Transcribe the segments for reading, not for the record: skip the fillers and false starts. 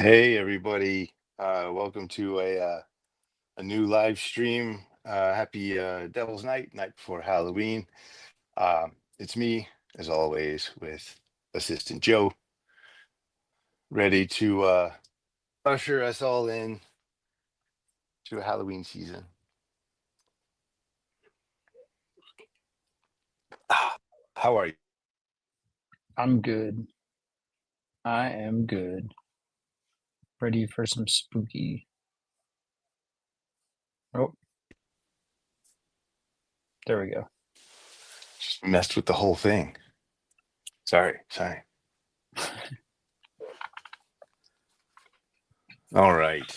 Hey everybody, welcome to a new live stream. Happy Devil's Night before Halloween. It's me, as always, with Assistant Joe, ready to usher us all in to a Halloween season. How are you? I'm good. I am good. Ready for some spooky. Oh, there we go. Just messed with the whole thing. Sorry. All right.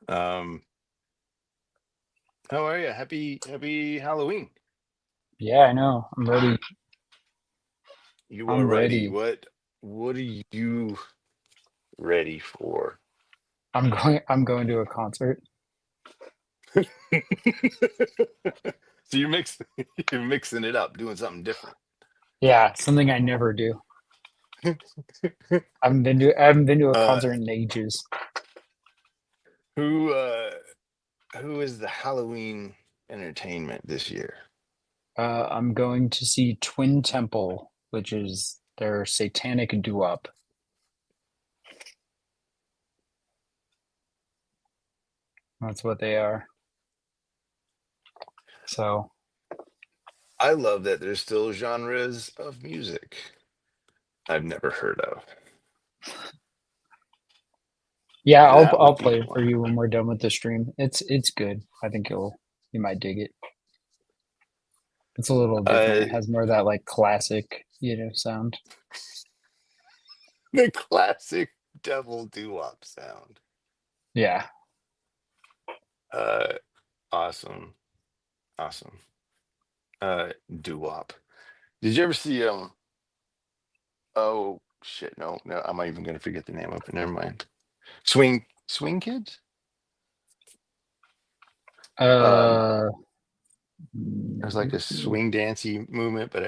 Um, how are you? Happy Halloween. Yeah, I know. I'm ready. You are I'm ready. ready. What are you ready for? I'm going to a concert. So you're mixing it up, doing something different. Yeah, something I never do. I haven't been to a Uh concert in ages. who uh who is the Halloween entertainment this year? I'm going to see Twin Temple, which is their satanic doo-wop. That's what they are. So, I love that there's still genres of music I've never heard of. yeah, I'll That I'll would be play it for fun. you when we're done with the stream. It's good. I think you might dig it. It's a little different. Uh It has more of that like classic, sound. the classic devil doo-wop sound. Yeah. Uh awesome. Awesome. Doo-wop. Did you ever see oh shit, no, I'm not even gonna forget the name of it. Never mind. Swing Kids? Um, Uh, it was like a swing dancey movement, but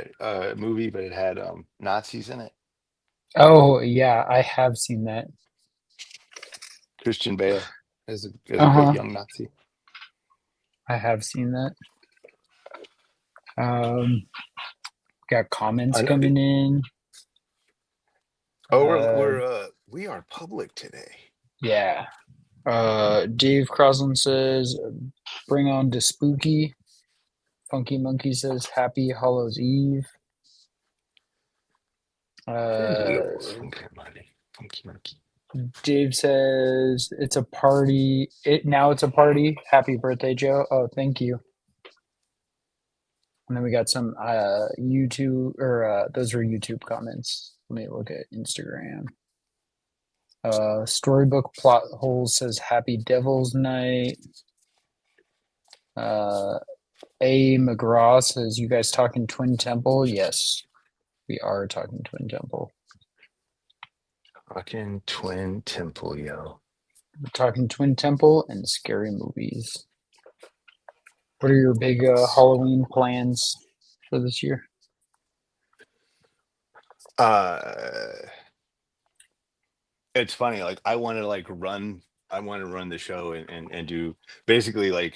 movie, but it had Nazis in it. oh yeah, I have seen that. Christian Bale as a great Uh-huh. young Nazi. I have seen that. Um, got comments I know. coming in. Oh, Uh, we are public today. yeah. Dave Crosland says, "Bring on to spooky." Funky Monkey says, "Happy Hallows Eve." Hello, Uh, funky monkey. Dave says, "It's a party. It's a party. Happy birthday, Joe." Oh, thank you. And then we got some YouTube or those were YouTube comments. Let me look at Instagram. Storybook Plot Holes says Happy Devil's Night. Uh, A. McGraw says, "You guys talking Twin Temple?" Yes, we are talking Twin Temple. Fucking Twin Temple, yo. We're talking Twin Temple and scary movies. What are your big Halloween plans for this year? Uh, it's funny. Like I want to run the show and do basically like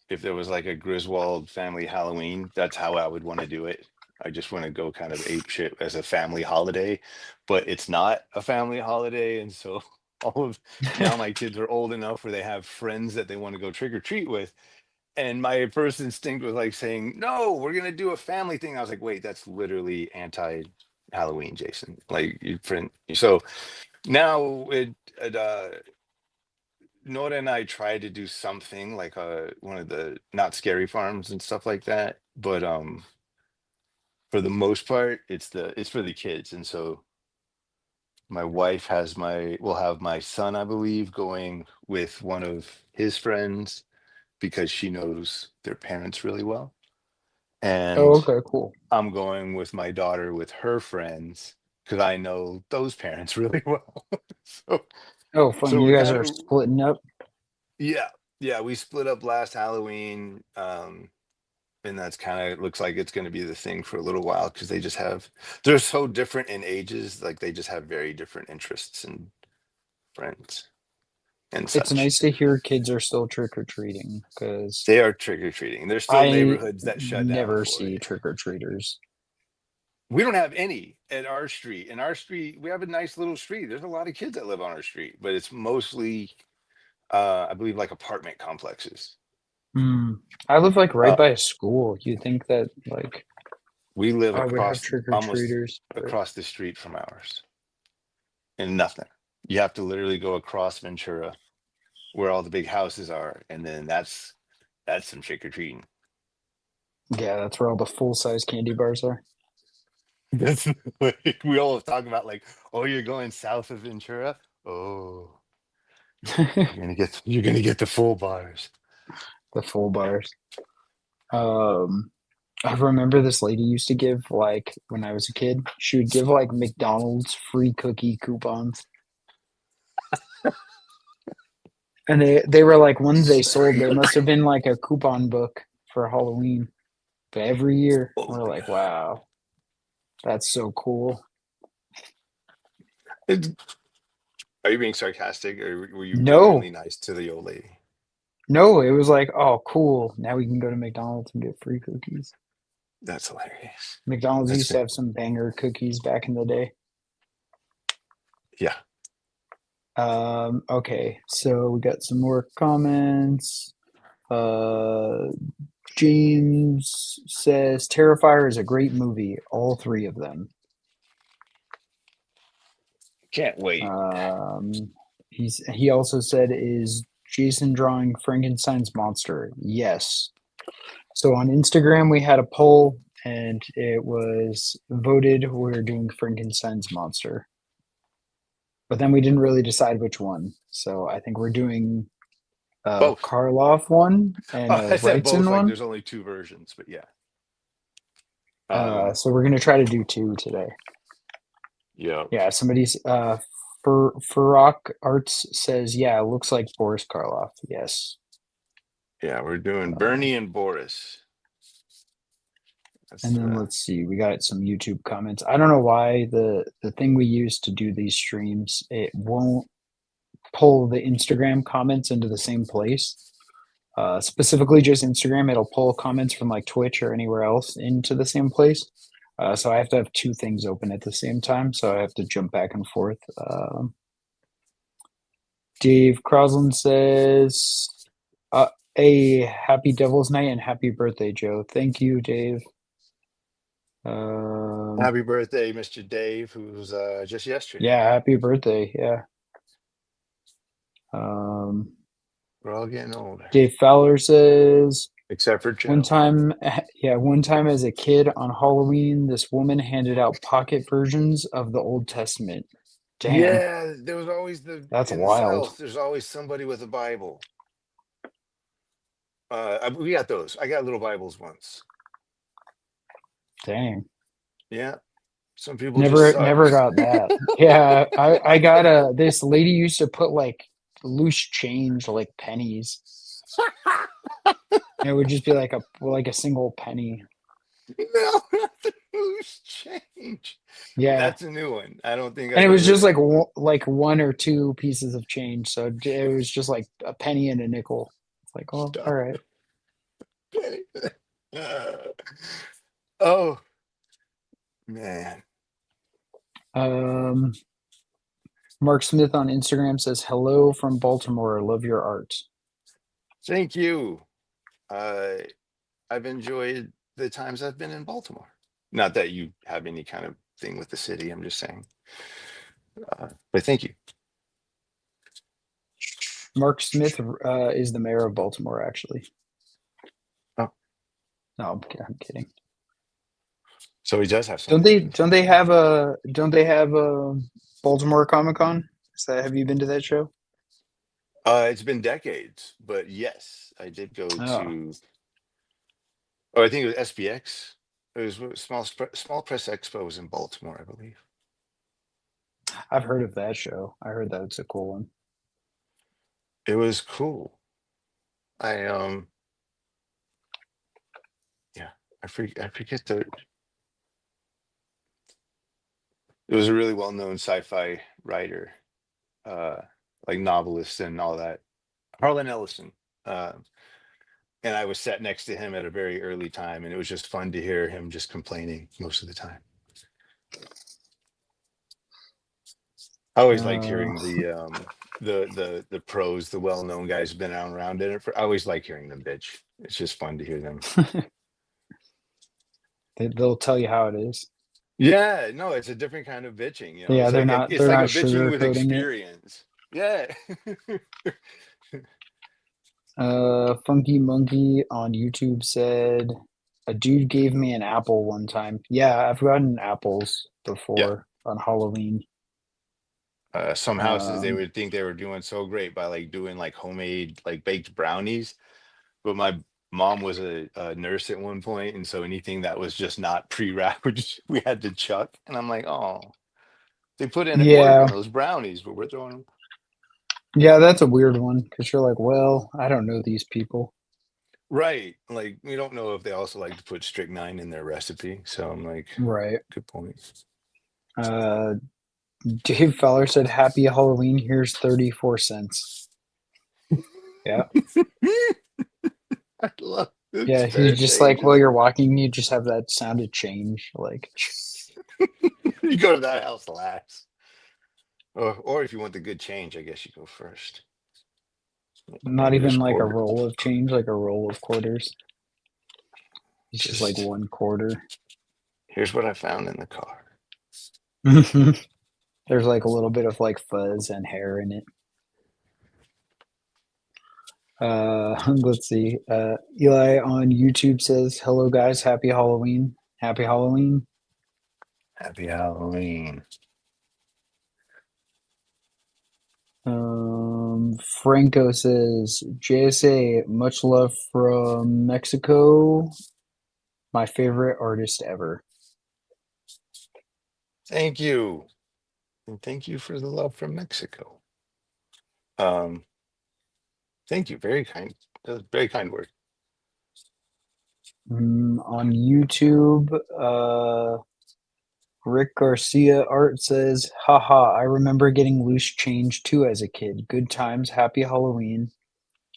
if there was like a Griswold family Halloween, that's how I would want to do it. I just want to go kind of ape shit as a family holiday, but it's not a family holiday. And so all of now my kids are old enough where they have friends that they want to go trick or treat with. And my first instinct was like saying, no, we're going to do a family thing. I was like, wait, that's literally anti Halloween, Jason. Like you print. So now Nora and I tried to do something like one of the not scary farms and stuff like that, but for the most part, it's for the kids. And so my wife will have my son, I believe, going with one of his friends because she knows their parents really well. Oh, And okay, cool. I'm going with my daughter with her friends because I know those parents really well. so Oh, fun. so You we're guys kind are of splitting up. yeah, yeah, we split up last Halloween. and that's kind of looks like it's going to be the thing for a little while because they're so different in ages, like they just have very different interests and friends and It's such. nice to hear kids are still trick or treating because They are trick or treating. There's still I neighborhoods that shut down never for see it. trick or treaters. We don't have any at our street. In our street, we have a nice little street. There's a lot of kids that live on our street, but it's mostly, I believe, like apartment complexes. Hmm. I live like right Uh, by a school. You'd think that like we live I would have across, trick or almost treaters, but across the street from ours, and nothing. You have to literally go across Ventura, where all the big houses are, and then that's some trick or treating. yeah, that's where all the full size candy bars are. That's like we all talk about, like, oh, you're going south of Ventura. Oh, you're gonna get the full bars. The full bars. Um, I remember this lady used to give like when I was a kid, she would give like McDonald's free cookie coupons. And they were like ones they sold. They must have been like a coupon book for Halloween. But every year Oh we're my like, god. wow, that's so cool. It- Are you being sarcastic, or were you genuinely No, nice to the old lady? no, it was like, oh, cool. Now we can go to McDonald's and get free cookies. That's hilarious. McDonald's That's used to fa- have some banger cookies back in the day. yeah. Okay, so we got some more comments. Uh, James says Terrifier is a great movie, all three of them. Can't wait. Um, he also said, "Is Jason drawing Frankenstein's monster?" Yes. So on Instagram we had a poll, and it was voted. We're doing Frankenstein's monster, but then we didn't really decide which one. So I think we're doing a Both. Karloff one and a I said both, Wrightson like one. there's only two versions, but yeah. Um, So we're gonna try to do two today. yeah. Yeah, somebody's Farrock Arts says, yeah, it looks like Boris Karloff. Yes. Yeah, we're doing Uh, Bernie and Boris. That's and then the let's see, we got some YouTube comments. I don't know why the thing we use to do these streams, it won't pull the Instagram comments into the same place. Specifically just Instagram, it'll pull comments from like Twitch or anywhere else into the same place. So I have to have two things open at the same time. So I have to jump back and forth. Dave Crosland says, uh, a happy Devil's Night and happy birthday, Joe. Thank you, Dave. happy birthday, Mr. Dave, who's just yesterday. Yeah, happy birthday. Yeah. Um, We're all getting older, Dave Fowler says, except for one Joe. time, yeah, one time as a kid on Halloween, this woman handed out pocket versions of the Old Testament. Damn, Yeah, there was always that's in the wild. South, there's always somebody with a Bible. We got those. I got little Bibles once. Dang. Yeah, some people just Never sucked. got that. Yeah, I got this lady used to put like loose change, like pennies. And it would just be like a single penny. No, not the loose change. Yeah. That's a new one. I don't think And it I've was just ever. like one or two pieces of change. So it was just like a penny and a nickel. It's like, oh, all Stop right. it. Oh man, Um, Mark Smith on Instagram says, "Hello from Baltimore. Love your art." thank you. Uh, I've enjoyed the times I've been in Baltimore. Not that you have any kind of thing with the city. I'm just saying. But thank you. Mark Smith is the mayor of Baltimore, actually. Oh, No, I'm kidding. so he does have Don't something they in don't they common. have a Baltimore Comic Con? Have you been to that show? It's been decades, but yes, I did go Oh, to. Oh, I think it was SPX. It was small press expo was in Baltimore, I believe. I've heard of that show. I heard that it's a cool one. It was cool. I I forget the. It was a really well-known sci-fi writer, uh, like novelist and all that. Harlan Ellison. Uh, and I was sat next to him at a very early time, and it was just fun to hear him just complaining most of the time. I always liked Uh, hearing the pros, the well-known guys who've been around in it. I always like hearing them bitch. It's just fun to hear them. they'll tell you how it is. Yeah, no, it's a different kind of bitching. You know, Yeah, it's they're like not a bitching with sugarcoating it. experience. Yeah. Funky Monkey on YouTube said a dude gave me an apple one time. Yeah, I've gotten apples Yeah. before on Halloween. Some houses they Um, would think they were doing so great by like doing like homemade like baked brownies, but my mom was a nurse at one point, and so anything that was just not pre-wrapped, we had to chuck. And I'm like, oh, they put in work yeah, on those brownies, but we're throwing them yeah, that's a weird one because you're like, well, I don't know these people. right. Like we don't know if they also like to put strychnine in their recipe. So I'm like, Right. good point. Uh, Dave Feller said, "Happy Halloween. Here's 34 cents." Yeah, I love it's yeah. He's fair just like, change, while isn't you're it? walking, you just have that sound of change, like You go to that house last. Or if you want the good change, I guess you go first. not Oh, even here's like a quarter. roll of change, like a roll of quarters. It's just like Just one quarter. here's what I found in the car. There's like a little bit of like fuzz and hair in it. Let's see. Eli on YouTube says, "Hello guys, happy Halloween. Happy Halloween." Happy Halloween. Franco says, "JSA, much love from Mexico. My favorite artist ever." Thank you. And thank you for the love from Mexico. Um, thank you. Very kind. That was very kind word. On YouTube, Rick Garcia Art says, "Haha, I remember getting loose change too as a kid. Good times, happy Halloween.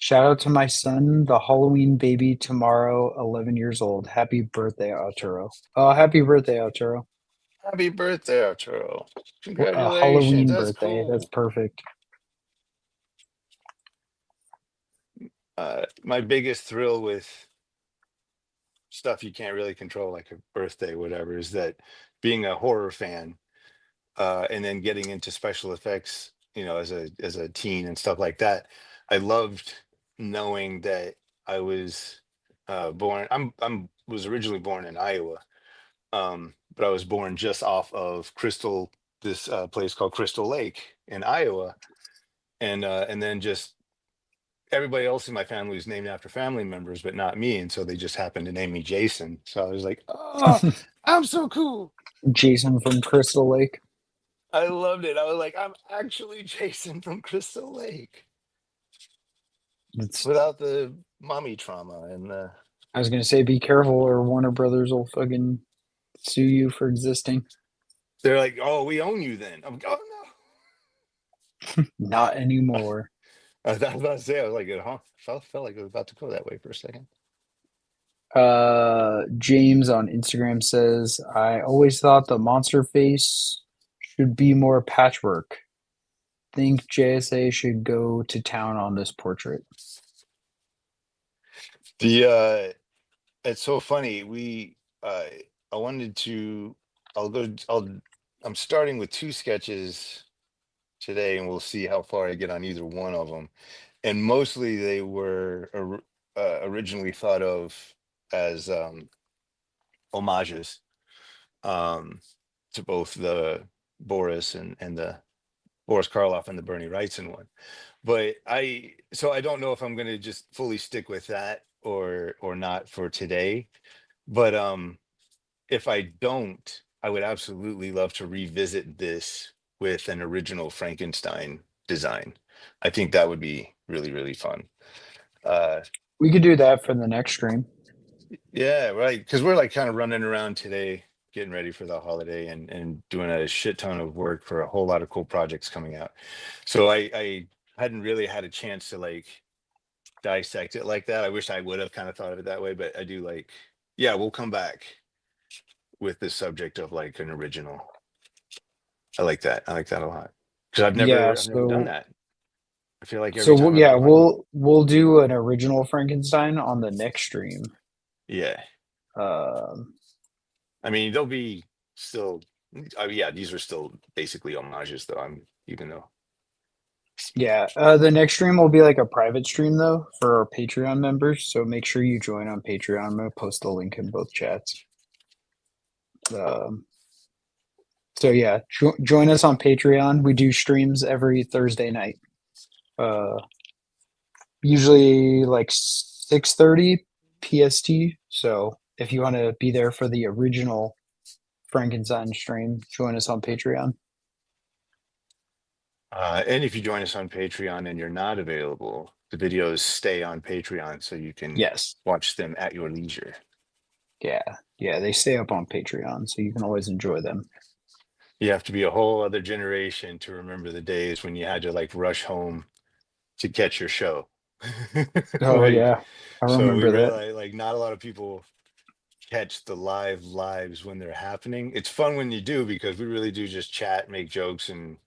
Shout out to my son, the Halloween baby tomorrow, 11 years old. Happy birthday, Arturo." Oh, happy birthday, Arturo. Happy birthday, Arturo. A Congratulations. Halloween That's birthday. That's cool. perfect. My biggest thrill with stuff you can't really control, like a birthday, whatever, is that being a horror fan, and then getting into special effects, as a teen and stuff like that. I loved knowing that I was born. I'm was originally born in Iowa, but I was born just off of this place called Crystal Lake in Iowa, and then just everybody else in my family was named after family members, but not me, and so they just happened to name me Jason. So I was like, oh, I'm so cool. Jason from Crystal Lake. I loved it. I was like, I'm actually Jason from Crystal Lake It's, without the mommy trauma and the. I was gonna say, be careful, or Warner Brothers will fucking sue you for existing. They're like, oh, we own you then. I'm like, oh Not anymore. no. I was about to say, I was like, huh? Felt like it was about to go that way for a second. James on Instagram says, "I always thought the monster face should be more patchwork. Think JSA should go to town on this portrait." The it's so funny. I wanted to. I'll go. I'm starting with two sketches today, and we'll see how far I get on either one of them. And mostly they were originally thought of as homages, um, to both the Boris and the Boris Karloff and the Bernie Wrightson one. But I don't know if I'm going to just fully stick with that or not for today. But if I don't, I would absolutely love to revisit this with an original Frankenstein design. I think that would be really, really fun. Uh, We could do that for the next stream. Yeah, right. Because we're like kind of running around today, getting ready for the holiday and doing a shit ton of work for a whole lot of cool projects coming out. So I hadn't really had a chance to like dissect it like that. I wish I would have kind of thought of it that way, but I do like, yeah, we'll come back with the subject of like an original. I like that. I like that a lot. Because Yeah, I've never done so that. I feel like so every time I've yeah, done one, we'll do an original Frankenstein on the next stream. yeah. Um, I mean, they'll be still, yeah, these are still basically homages though. Even though, yeah, the next stream will be like a private stream though for our Patreon members. So make sure you join on Patreon. I'm gonna post the link in both chats. Um, so yeah, join us on Patreon. We do streams every Thursday night. Uh, Usually like 6:30 PST. So if you want to be there for the original Frankenstein stream, join us on Patreon. and if you join us on Patreon and you're not available, the videos stay on Patreon so you can Yes. watch them at your leisure. Yeah. Yeah, they stay up on Patreon, so you can always enjoy them. You have to be a whole other generation to remember the days when you had to like rush home to catch your show. Oh Like, yeah, I so we remember that. realize like not a lot of people catch the lives when they're happening. It's fun when you do because we really do just chat, make jokes, and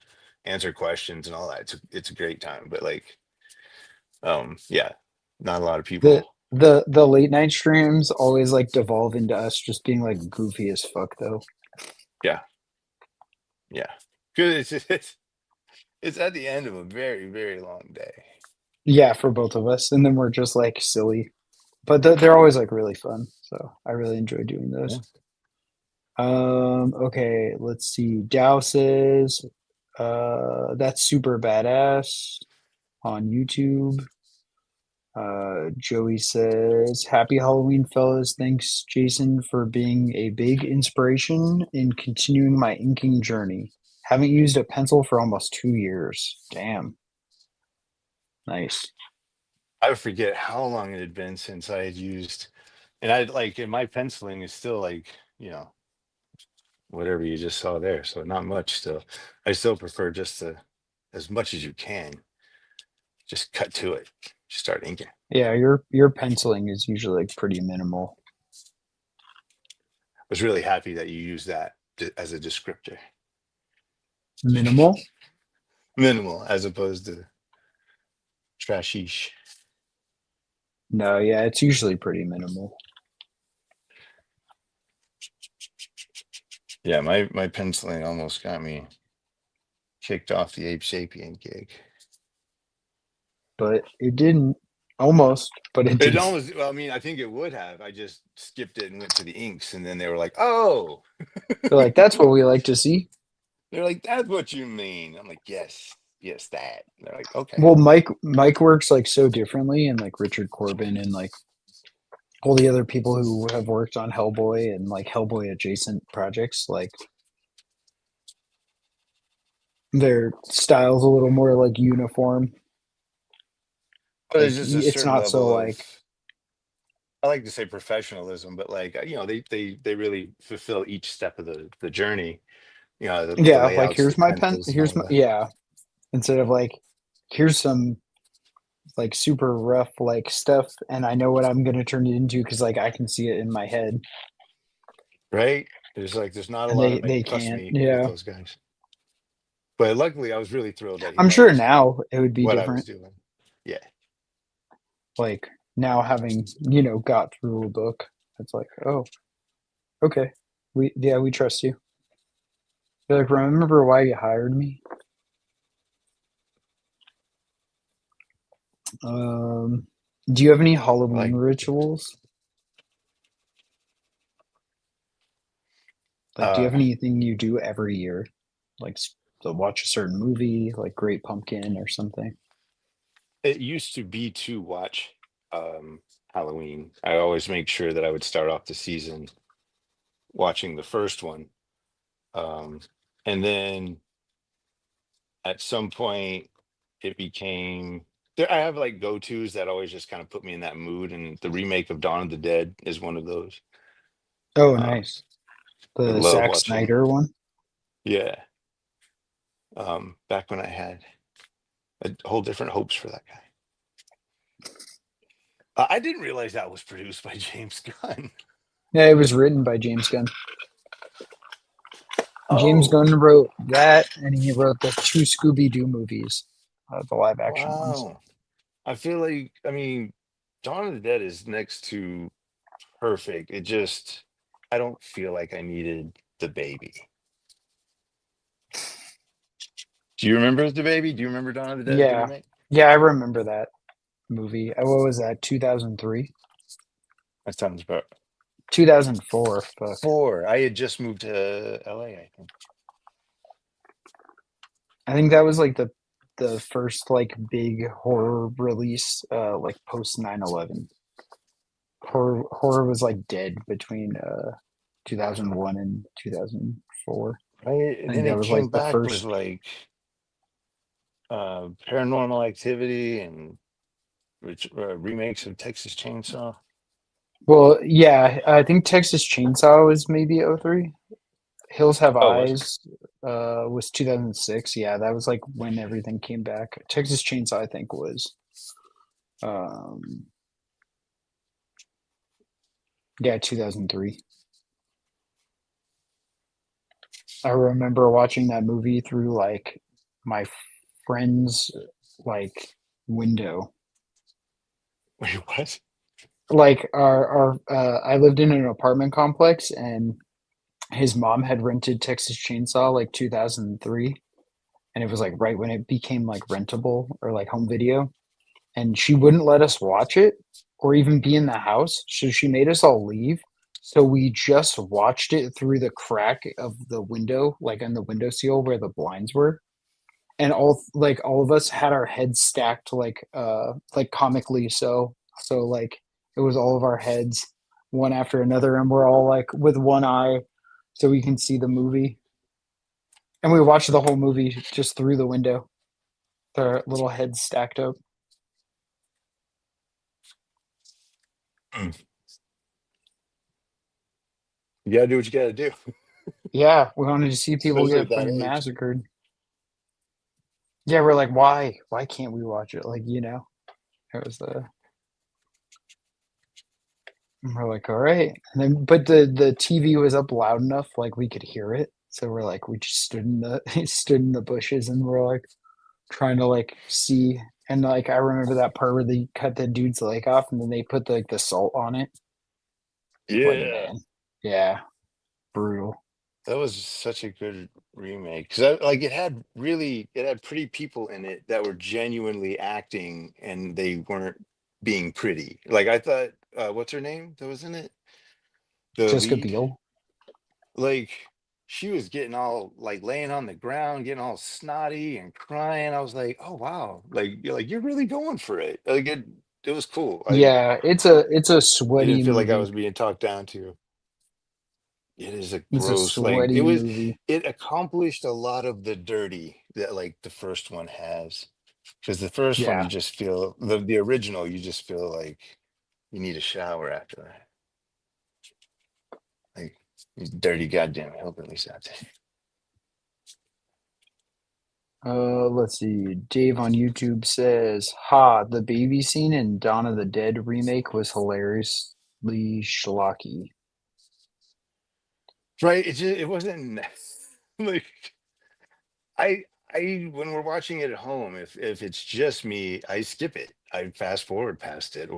answer questions and all that. It's a great time. But like, yeah, not a lot of The people. the late night streams always like devolve into us just being like goofy as fuck though. Yeah, yeah. Because it's at the end of a very long day. Yeah, for both of us, and then we're just like silly, but they're always like really fun. So I really enjoy doing Yeah. those. Okay, let's see. Dow says, that's super badass on YouTube. Joey says, Happy Halloween, fellas. Thanks, Jason, for being a big inspiration in continuing my inking journey. Haven't used a pencil for almost 2 years. Damn. Nice. I forget how long it had been since I had used, and I like, and my penciling is still like, you know, whatever you just saw there. So not much still. I still prefer just to, as much as you can, just cut to it, just start inking. Yeah, your penciling is usually like pretty minimal. Was really happy that you use that as a descriptor. Minimal? Minimal as opposed to trashish. No, yeah, it's usually pretty minimal. Yeah, my penciling almost got me kicked off the Ape Sapien gig. But it didn't. Almost, but it It didn't. almost, well, I mean, I think it would have. I just skipped it and went to the inks, and then they were like, "Oh," They're like, that's what we like to see. they're like, "That's what you mean." I'm like, "Yes, yes, that." And they're like, "Okay." Well, Mike works like so differently, and like Richard Corbin and like all the other people who have worked on Hellboy and like Hellboy adjacent projects, like their style's a little more like uniform. But Like there's just a it's certain not so level of, like I like to say professionalism, but like, they really fulfill each step of the journey. You know, the yeah, like layouts, the here's my pen, pencils, and here's all my that. yeah. Instead of like here's some like super rough like stuff, and I know what I'm gonna turn it into because like I can see it in my head, Right? There's not a and lot of they making trust can't. me with Yeah, those guys. But luckily, I was really thrilled that he I'm sure liked now it would be what I was different. doing. Yeah, Like now having got through a book, it's like, oh, okay, we trust you. They're like, remember why you hired me? um do you have any I Halloween like. rituals? Like, do you have Uh, anything you do every year, like to watch a certain movie like Great Pumpkin or something? it used to be to watch Halloween. I always make sure that I would start off the season watching the first one, um, and then at some point it became there, I have like go-tos that always just kind of put me in that mood, and the remake of Dawn of the Dead is one of those. Oh, Uh, nice. I The love Zack watching. Snyder one. Yeah, back when I had a whole different hopes for that guy. I didn't realize that was produced by James Gunn. Yeah, it was written by James Gunn. James Oh, Gunn wrote that, and he wrote the two Scooby Doo movies, the live action ones. wow. I feel like, I mean, Dawn of the Dead is next to perfect. It just, I don't feel like I needed the baby. Do you remember the baby? Do you remember Dawn of the Dead, the Yeah, remake? yeah, I remember that movie. What was that? 2003, That sounds about 2004. Fuck. four. I had just moved to LA, I think. I think that was like the first like big horror release, like post 9/11. Horror was like dead between 2001 and 2004. Right? I And think then that it was like came the back with first. like Paranormal Activity and remakes of Texas Chainsaw. Well, yeah, I think Texas Chainsaw was maybe '03. Hills Have Oh, was it? Eyes was 2006. Yeah, that was like when everything came back. Texas Chainsaw, I think, was um yeah, 2003. I remember watching that movie through like my friend's like window. Wait, what? Like our I lived in an apartment complex, and his mom had rented Texas Chainsaw like 2003, and it was like right when it became like rentable or like home video, and she wouldn't let us watch it or even be in the house, so she made us all leave. So we just watched it through the crack of the window, like on the windowsill where the blinds were, and all of us had our heads stacked like comically so like it was all of our heads one after another, and we're all like with one eye so we can see the movie, and we watched the whole movie just through the window, their little heads stacked up. Mm. You gotta do what you gotta do, Yeah, we wanted to see people especially get at that fucking age. massacred. Yeah, we're like, why can't we watch it, like, it was the and we're like, all right. And then, but the TV was up loud enough, like we could hear it. So we're like, we just stood in the stood in the bushes, and we're like trying to like see. And like I remember that part where they cut the dude's leg off, and then they put the salt on it. Like, Yeah, man, yeah, brutal. that was such a good remake because like it had pretty people in it that were genuinely acting and they weren't being pretty. Like I thought, what's her name that was in it? The Jessica lead, Biel. like she was getting all like laying on the ground, getting all snotty and crying. I was like, oh wow, like you're really going for it. Like it was cool. Yeah, it's a I didn't sweaty feel like I movie. was being talked down to. It is a It's a gross, like it sweaty was, movie. it accomplished a lot of the dirty that like the first one has. Because the first one, Yeah. you just feel the original, you just feel like you need a shower after that. Like these dirty goddamn hillbillies out there. Let's see. Dave on YouTube says, "Ha, the baby scene in Dawn of the Dead remake was hilariously schlocky." Right? It wasn't like I I when we're watching it at home, if it's just me, I skip it. I fast forward past it,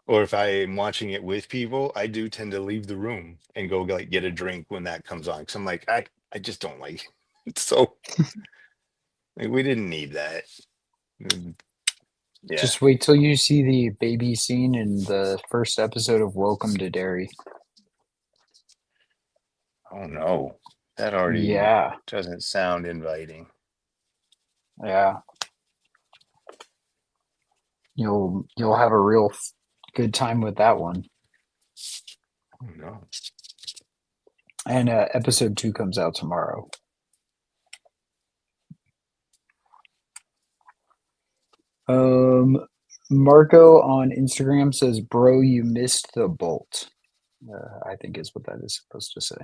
or if I'm watching it with people, I do tend to leave the room and go like get a drink when that comes on. Cause I'm like, I just don't like it. So like, we didn't need that. Mm, yeah. Just wait till you see the baby scene in the first episode of Welcome to Derry. Oh no. That already Yeah, doesn't sound inviting. yeah. You'll have a real good time with that one. Oh no. And episode 2 comes out tomorrow. Um, Marco on Instagram says, "Bro, you missed the bolt." I think is what that is supposed to say.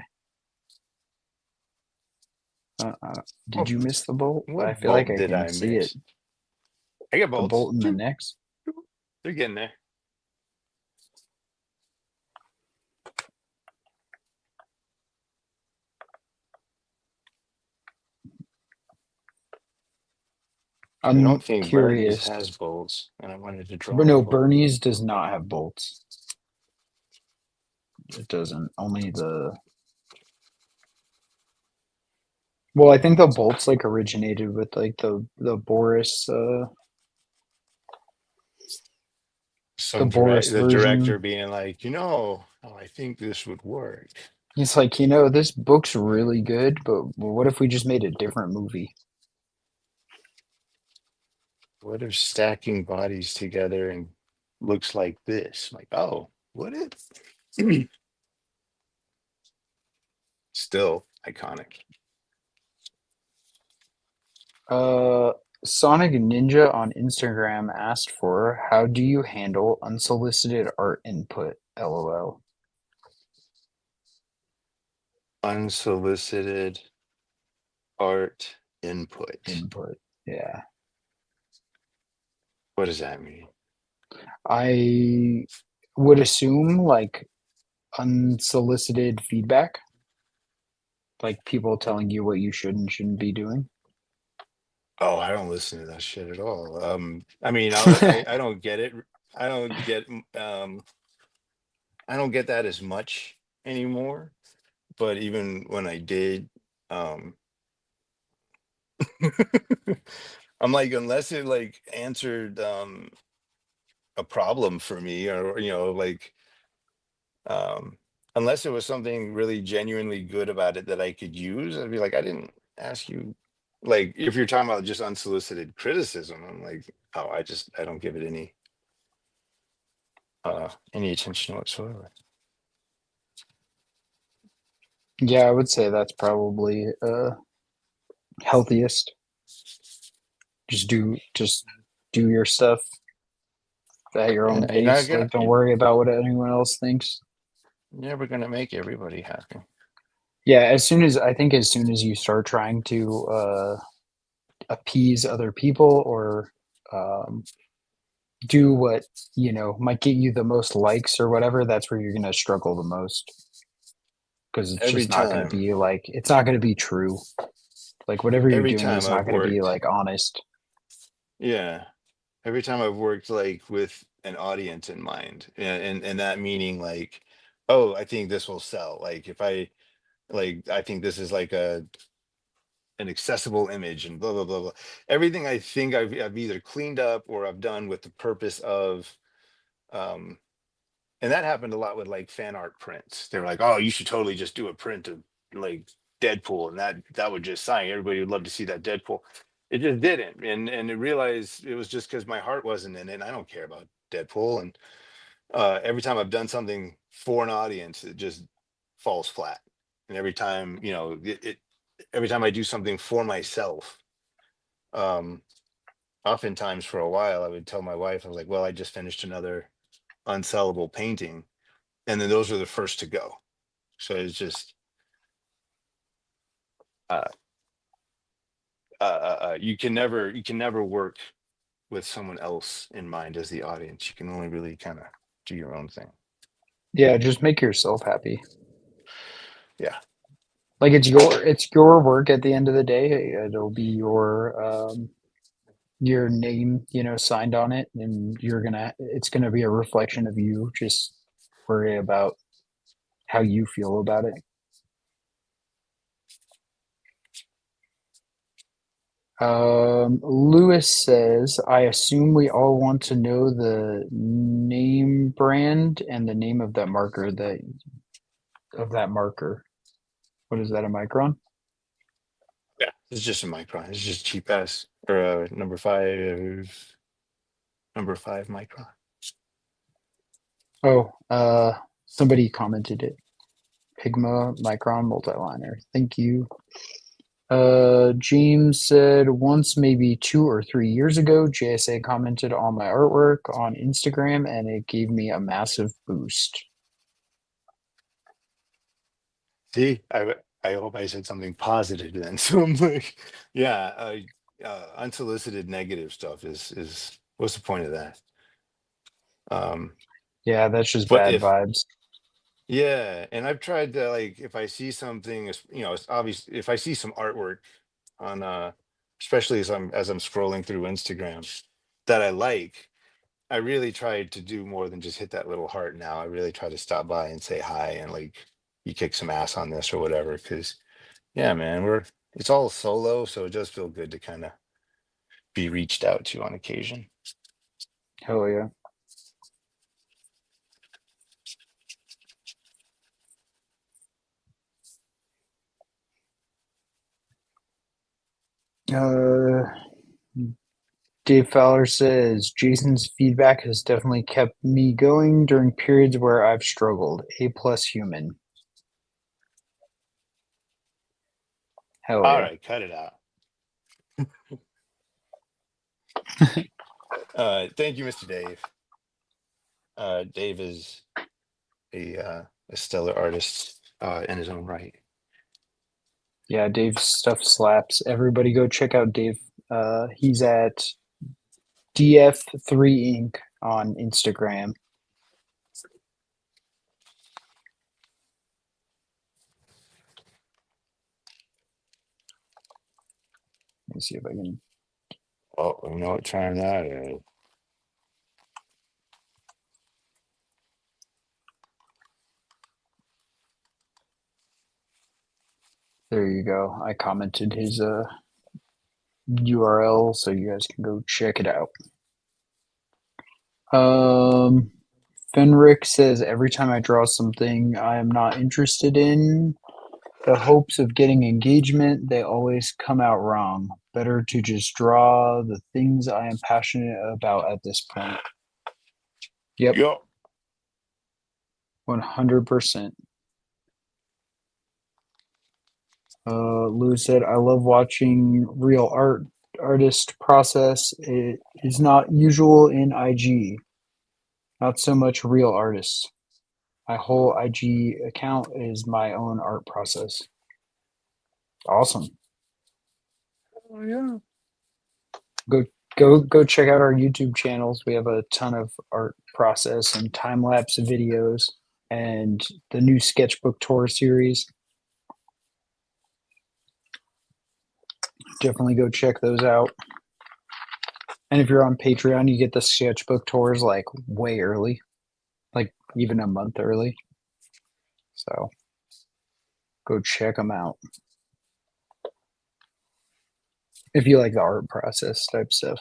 Did What you miss the bolt? I what feel like bolt I did can I see it. miss? I get The bolts. bolt in the next. They're getting there. I I'm don't think Bernie's curious. has bolts, and I wanted to But draw a no, bolt. Bernie's does not have bolts. It doesn't. Only the. Well, I think the bolts like originated with like the Boris the Boris The version. director being like, oh, I think this would work. He's like, this book's really good, but what if we just made a different movie? What if stacking bodies together and looks like this? Like, oh, what if? Still iconic. Uh, Sonic Ninja on Instagram asked for, "How do you handle unsolicited art input?" LOL. Unsolicited art input. Input. Yeah. What does that mean? I would assume like unsolicited feedback, like people telling you what you should and shouldn't be doing. Oh, I don't listen to that shit at all. I mean, I don't get it. I don't get I don't get that as much anymore. But even when I did, um, I'm like, unless it like answered a problem for me, or like um, unless it was something really genuinely good about it that I could use, I'd be like, I didn't ask you. Like, if you're talking about just unsolicited criticism, I'm like, oh, I don't give it any attention whatsoever. Yeah, I would say that's probably healthiest. Just do your stuff at your own Yeah, you're not pace. gonna Like, don't you're worry about what anyone else thinks. never gonna make everybody happy. Yeah, as soon as you start trying to appease other people or um, do what might get you the most likes or whatever, that's where you're gonna struggle the most because it's Every just not gonna time, be like it's not gonna be true. Like whatever you're every doing time is not I've gonna be worked, like honest. yeah, every time I've worked like with an audience in mind, and that meaning like, oh, I think this will sell. Like if I think this is like an accessible image and blah blah blah blah. Everything I think I've either cleaned up or I've done with the purpose of um and that happened a lot with like fan art prints. They were like, oh, you should totally just do a print of like Deadpool, and that would just sign. Everybody would love to see that Deadpool. It just didn't, and I realized it was just because my heart wasn't in it. And I don't care about Deadpool, and every time I've done something for an audience, it just falls flat. And every time, every time I do something for myself, um, oftentimes for a while, I would tell my wife, I was like, well, I just finished another unsellable painting, and then those are the first to go. So it's just uh, you can never work with someone else in mind as the audience. You can only really kind of do your own thing. Yeah, just make yourself happy. Yeah, Like it's your work at the end of the day. It'll be your name, signed on it, and it's gonna be a reflection of you. Just worry about how you feel about it. Lewis says, "I assume we all want to know the name brand and the name of that marker marker. What is that, a micron?" yeah. It's just a micron. It's just cheap ass or number five micron. Oh, somebody commented it. Pigma Micron Multiliner. Thank you. James said once, maybe 2 or 3 years ago, JSA commented on my artwork on Instagram and it gave me a massive boost. See, I hope I said something positive then. So I'm like, yeah, unsolicited negative stuff is what's the point of that? Um, Yeah, that's just but bad if vibes. yeah, and I've tried to like if I see something, it's obvious if I see some artwork on especially as I'm scrolling through Instagram that I like, I really try to do more than just hit that little heart now. I really try to stop by and say hi and like you kick some ass on this or whatever. Cause yeah, man, it's all solo, so it does feel good to kind of be reached out to on occasion. Hell yeah. Uh, Dave Fowler says Jason's feedback has definitely kept me going during periods where I've struggled. A plus human. Hell All yeah. right, cut it out. Thank you, Mr. Dave. Dave is a stellar artist in his own right. Yeah, Dave's stuff slaps. Everybody go check out Dave. He's at DF3 Inc. on Instagram. Let me see if I can. Oh, you know what time that is? There you go. I commented his URL so you guys can go check it out. Um, Fenric says every time I draw something I am not interested in, the hopes of getting engagement, they always come out wrong. Better to just draw the things I am passionate about at this point. Yep, Yo, 100%. Lou said, I love watching real artist process. It is not usual in IG. Not so much real artists. My whole IG account is my own art process. Awesome. oh, yeah. Go go check out our YouTube channels. We have a ton of art process and time lapse videos and the new sketchbook tour series. Definitely go check those out. And if you're on Patreon, you get the sketchbook tours like way early, like even a month early. So go check them out if you like the art process type stuff.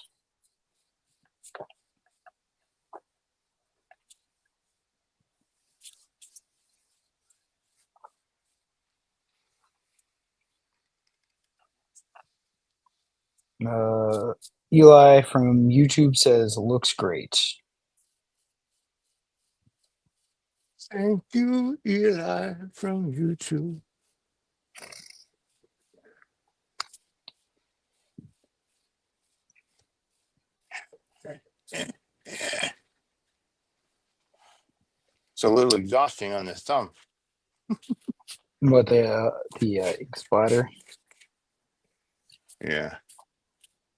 Uh, Eli from YouTube says looks great. Thank you, Eli from YouTube. It's a little exhausting on this thumb. What the ink splatter? Yeah.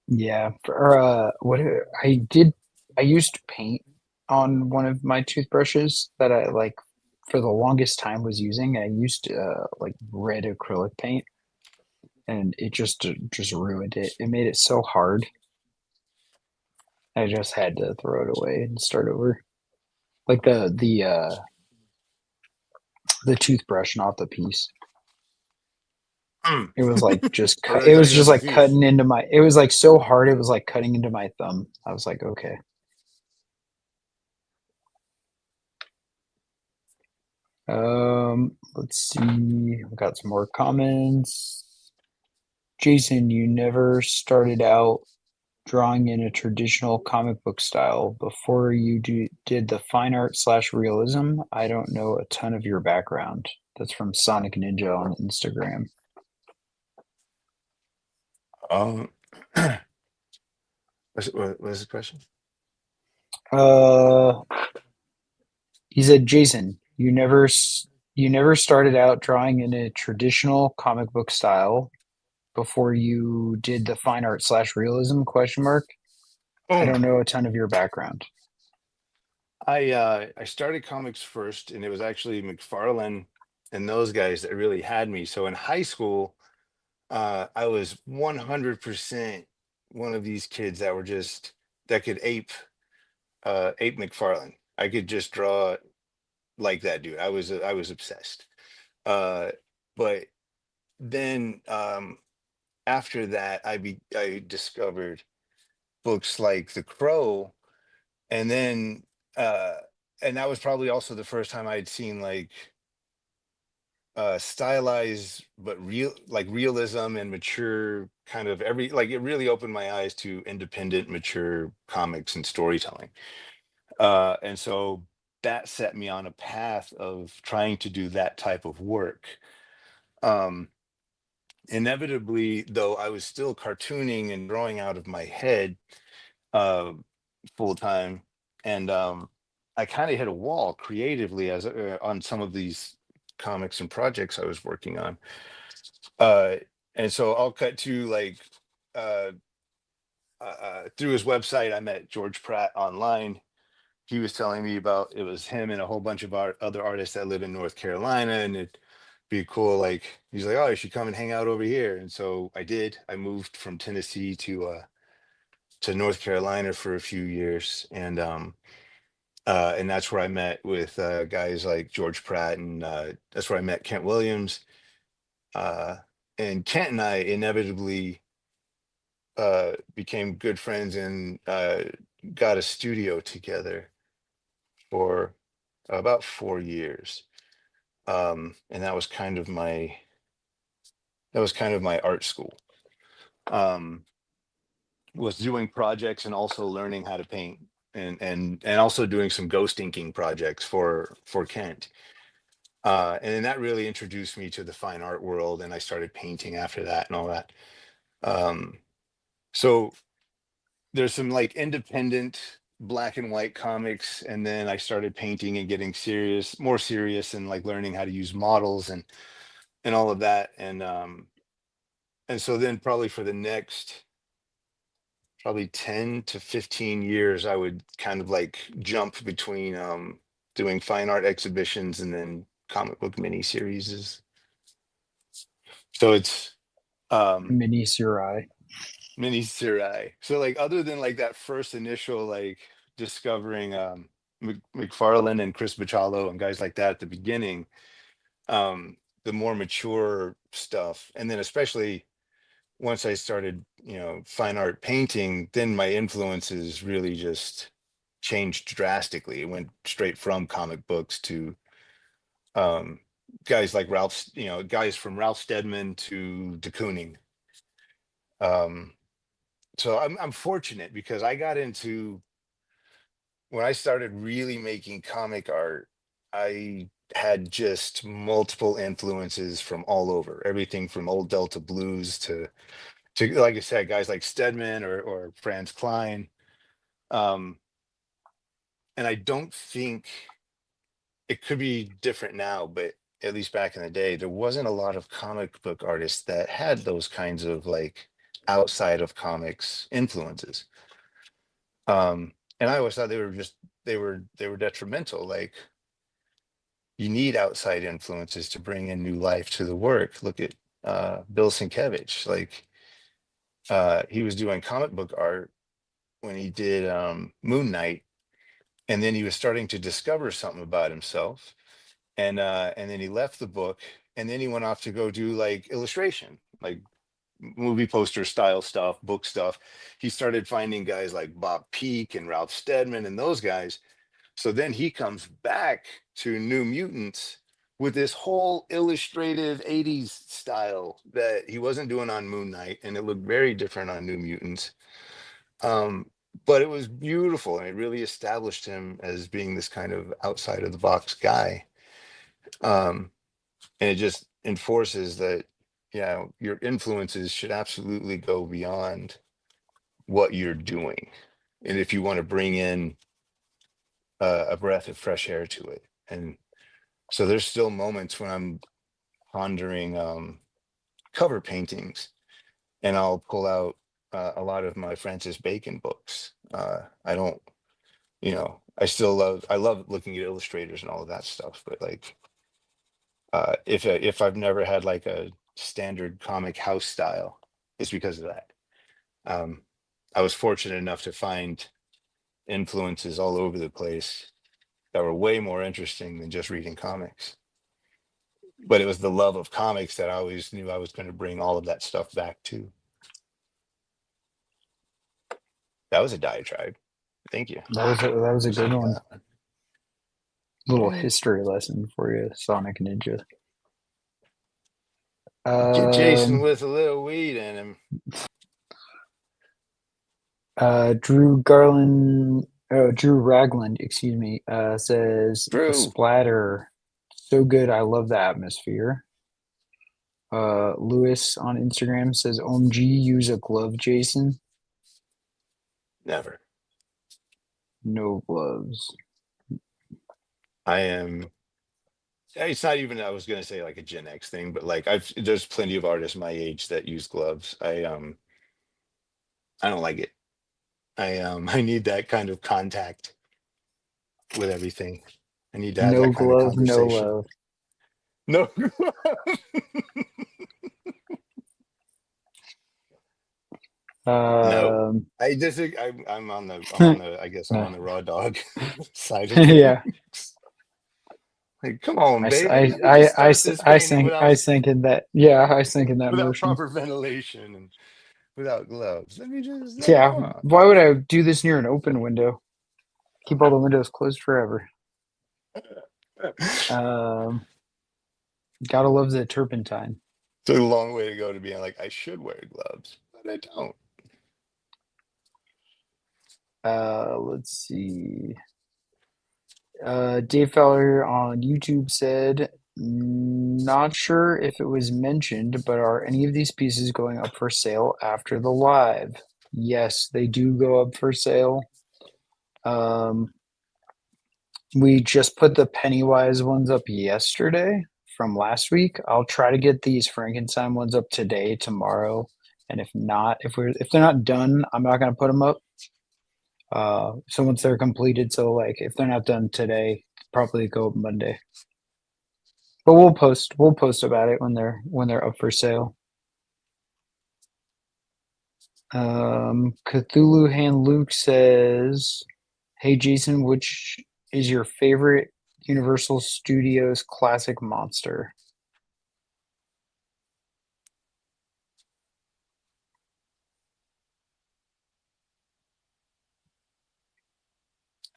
Yeah, for what I did, I used paint on one of my toothbrushes that I like for the longest time was using. I used like red acrylic paint, and it just ruined it. It made it so hard. I just had to throw it away and start over. Like the toothbrush, not the piece. Mm. It was like just I it thought was you just meant the like teeth. cutting into my. It was like so hard. It was like cutting into my thumb. I was like, okay. Let's see. We got some more comments. Jason, you never started out drawing in a traditional comic book style before you did the fine art slash realism. I don't know a ton of your background. That's from Sonic Ninja on Instagram. Um, what was the question? Uh, he said, Jason, you never started out drawing in a traditional comic book style before you did the fine art slash realism question mark. I Oh, don't know a ton of your background. I started comics first, and it was actually McFarlane and those guys that really had me. So in high school, I was 100% one of these kids that were just that could ape McFarlane. I could just draw like that dude. I was obsessed. Uh, but then after that, I discovered books like The Crow, and then uh, and that was probably also the first time I'd seen like stylized but real, like realism and mature kind of every, like it really opened my eyes to independent mature comics and storytelling. And so that set me on a path of trying to do that type of work. um Inevitably though, I was still cartooning and drawing out of my head uh full time. And I kind of hit a wall creatively as on some of these comics and projects I was working on. uh and so I'll cut to like uh, through his website I met George Pratt online. He was telling me about, it was him and a whole bunch of other artists that live in North Carolina, and it'd be cool, like he's like, oh, you should come and hang out over here. And so I did. I moved from Tennessee to North Carolina for a few years, and that's where I met with guys like George Pratt, and that's where I met Kent Williams. uh and Kent and I inevitably became good friends, and got a studio together for about 4 years. And that was kind of my art school. um was doing projects and also learning how to paint, and also doing some ghost inking projects for Kent. And then that really introduced me to the fine art world, and I started painting after that and all that. Um so there's some like independent black and white comics, and then I started painting and getting serious, more serious, and like learning how to use models and all of that. And so then probably for the next probably 10 to 15 years, I would kind of like jump between doing fine art exhibitions and then comic book mini series. So it's um Mini Surai. mini series. So like other than like that first initial like discovering McFarlane and Chris Bachalo and guys like that at the beginning, the more mature stuff, and then especially once I started, fine art painting, then my influences really just changed drastically. It went straight from comic books to um, guys like guys from Ralph Steadman to de Kooning. Um, so I'm fortunate because I got into, when I started really making comic art, I had just multiple influences from all over, everything from old Delta blues to like I said, guys like Stedman or Franz Klein. Um, and I don't think it could be different now, but at least back in the day, there wasn't a lot of comic book artists that had those kinds of like outside of comics influences. And I always thought they were detrimental. Like you need outside influences to bring in new life to the work. Look at Bill Sienkiewicz. Like he was doing comic book art when he did Moon Knight, and then he was starting to discover something about himself, and then he left the book, and then he went off to go do like illustration, like movie poster style stuff, book stuff. He started finding guys like Bob Peak and Ralph Steadman and those guys. So then he comes back to New Mutants with this whole illustrative 80s style that he wasn't doing on Moon Knight, and it looked very different on New Mutants. um, but it was beautiful, and it really established him as being this kind of outside of the box guy. um, and it just enforces that, yeah, your influences should absolutely go beyond what you're doing. And if you want to bring in a breath of fresh air to it. And so there's still moments when I'm pondering cover paintings, and I'll pull out a lot of my Francis Bacon books. I don't, I love looking at illustrators and all of that stuff, but like, if I've never had like a standard comic house style, it's because of that. Um, I was fortunate enough to find influences all over the place that were way more interesting than just reading comics. But it was the love of comics that I always knew I was going to bring all of that stuff back to. That was a diatribe. Thank you. That was a good Appreciate one. that. Little Yeah. history lesson for you, Sonic Ninja. Get Jason Um, with a little weed in him. Drew Ragland, excuse me, says the True. splatter so good. I love the atmosphere. Lewis on Instagram says, "OMG, use a glove, Jason. Never. No gloves." I am. It's not even. I was gonna say like a Gen X thing, but like there's plenty of artists my age that use gloves. I don't like it. I need that kind of contact with everything. I need to have No that kind of glove, no conversation. love. No. No. Um, I disagree. I guess I'm on the raw dog side of yeah, things. Like, come on, baby. Let me I, just start this painting I think in that. Yeah, I think in that without motion. proper ventilation and without gloves. Let me just Yeah, come on. why would I do this near an open window? Keep all the windows closed forever. Um, gotta love the turpentine. It's a long way to go to being like, I should wear gloves, but I don't. Let's see. Dave Feller on YouTube said, not sure if it was mentioned, but are any of these pieces going up for sale after the live? Yes, they do go up for sale. Um, we just put the Pennywise ones up yesterday from last week. I'll try to get these Frankenstein ones up today, tomorrow, and if they're not done, I'm not gonna put them up. So once they're completed, so like if they're not done today, probably go up Monday. But we'll post about it when they're up for sale. Cthulhu Hand Luke says, "Hey Jason, which is your favorite Universal Studios classic monster?"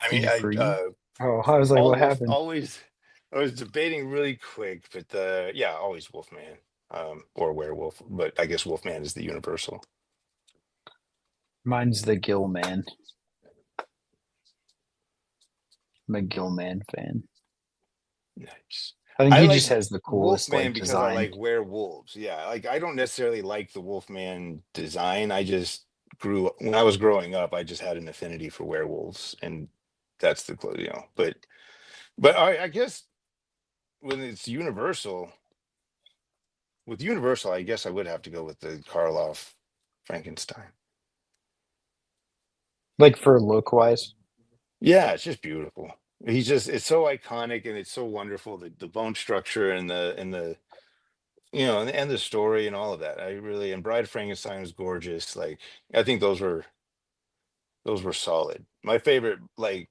I Did mean, you freeze? Oh, I was like, what happened? always, I was debating really quick, but yeah, always Wolfman, or werewolf, but I guess Wolfman is the universal. Mine's the Gill Man. I'm a Gill Man fan. Nice. I think I he like just has the coolest Wolfman like because I design. like werewolves. Yeah, like I don't necessarily like the Wolfman design. I just grew up when I was growing up, I just had an affinity for werewolves, and that's but I guess when it's Universal, with Universal, I guess I would have to go with the Karloff Frankenstein. Like for look wise. Yeah, it's just beautiful. It's so iconic and it's so wonderful, the bone structure and the and the story and all of that. And Bride of Frankenstein was gorgeous. Like, I think those were solid. My favorite, like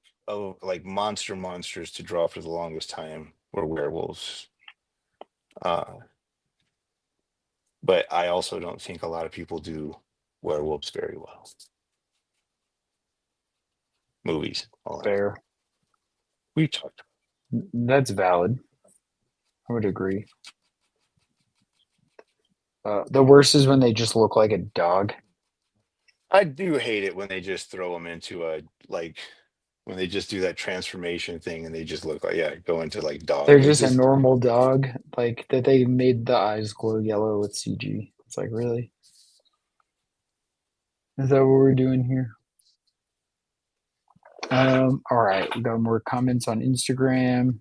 monsters to draw for the longest time were werewolves. Uh, but I also don't think a lot of people do werewolves very well. Movies, all that. Fair. We talked. That's valid. I would agree. The worst is when they just look like a dog. I do hate it when they just throw them into a like. when they just do that transformation thing and they just look like, yeah, go into like dog. They're They just a just, normal dog, like that they made the eyes glow yellow with CG. It's like, really? Is that what we're doing here? All right, we got more comments on Instagram.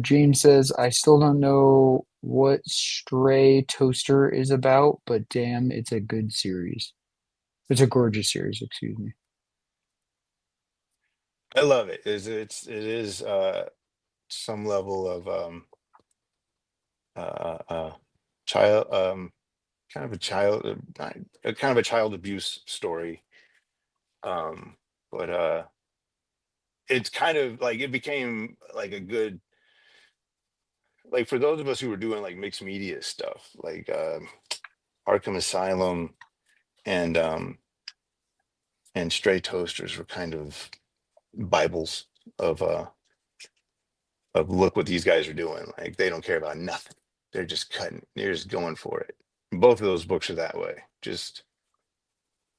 James says, I still don't know what Stray Toaster is about, but damn, it's a good series. It's a gorgeous series, excuse me. I love it. It is some level of child kind of a child kind of a child abuse story. Um, but it's kind of like it became like a good, like for those of us who were doing like mixed media stuff, like Arkham Asylum and Stray Toasters were kind of Bibles of look what these guys are doing. Like they don't care about nothing. They're just cutting. They're just going for it. Both of those books are that way. Just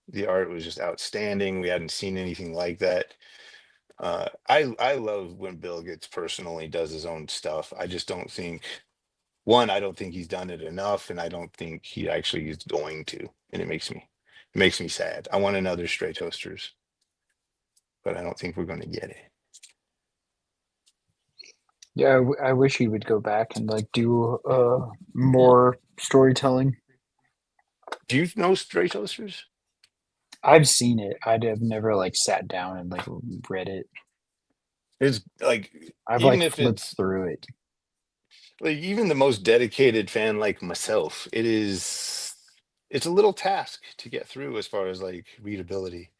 the art was just outstanding. We hadn't seen anything like that. I love when Bill gets personal. He does his own stuff. I just don't think one. I don't think he's done it enough, and I don't think he actually is going to. And it makes me sad. I want another Stray Toasters, but I don't think we're going to get it. Yeah, I wish he would go back and like do more storytelling. Do you know Stray Toasters? I've seen it. I'd have never like sat down and like read it. It's like I've even like if flipped it's through it. like even the most dedicated fan like myself, it's a little task to get through as far as like readability.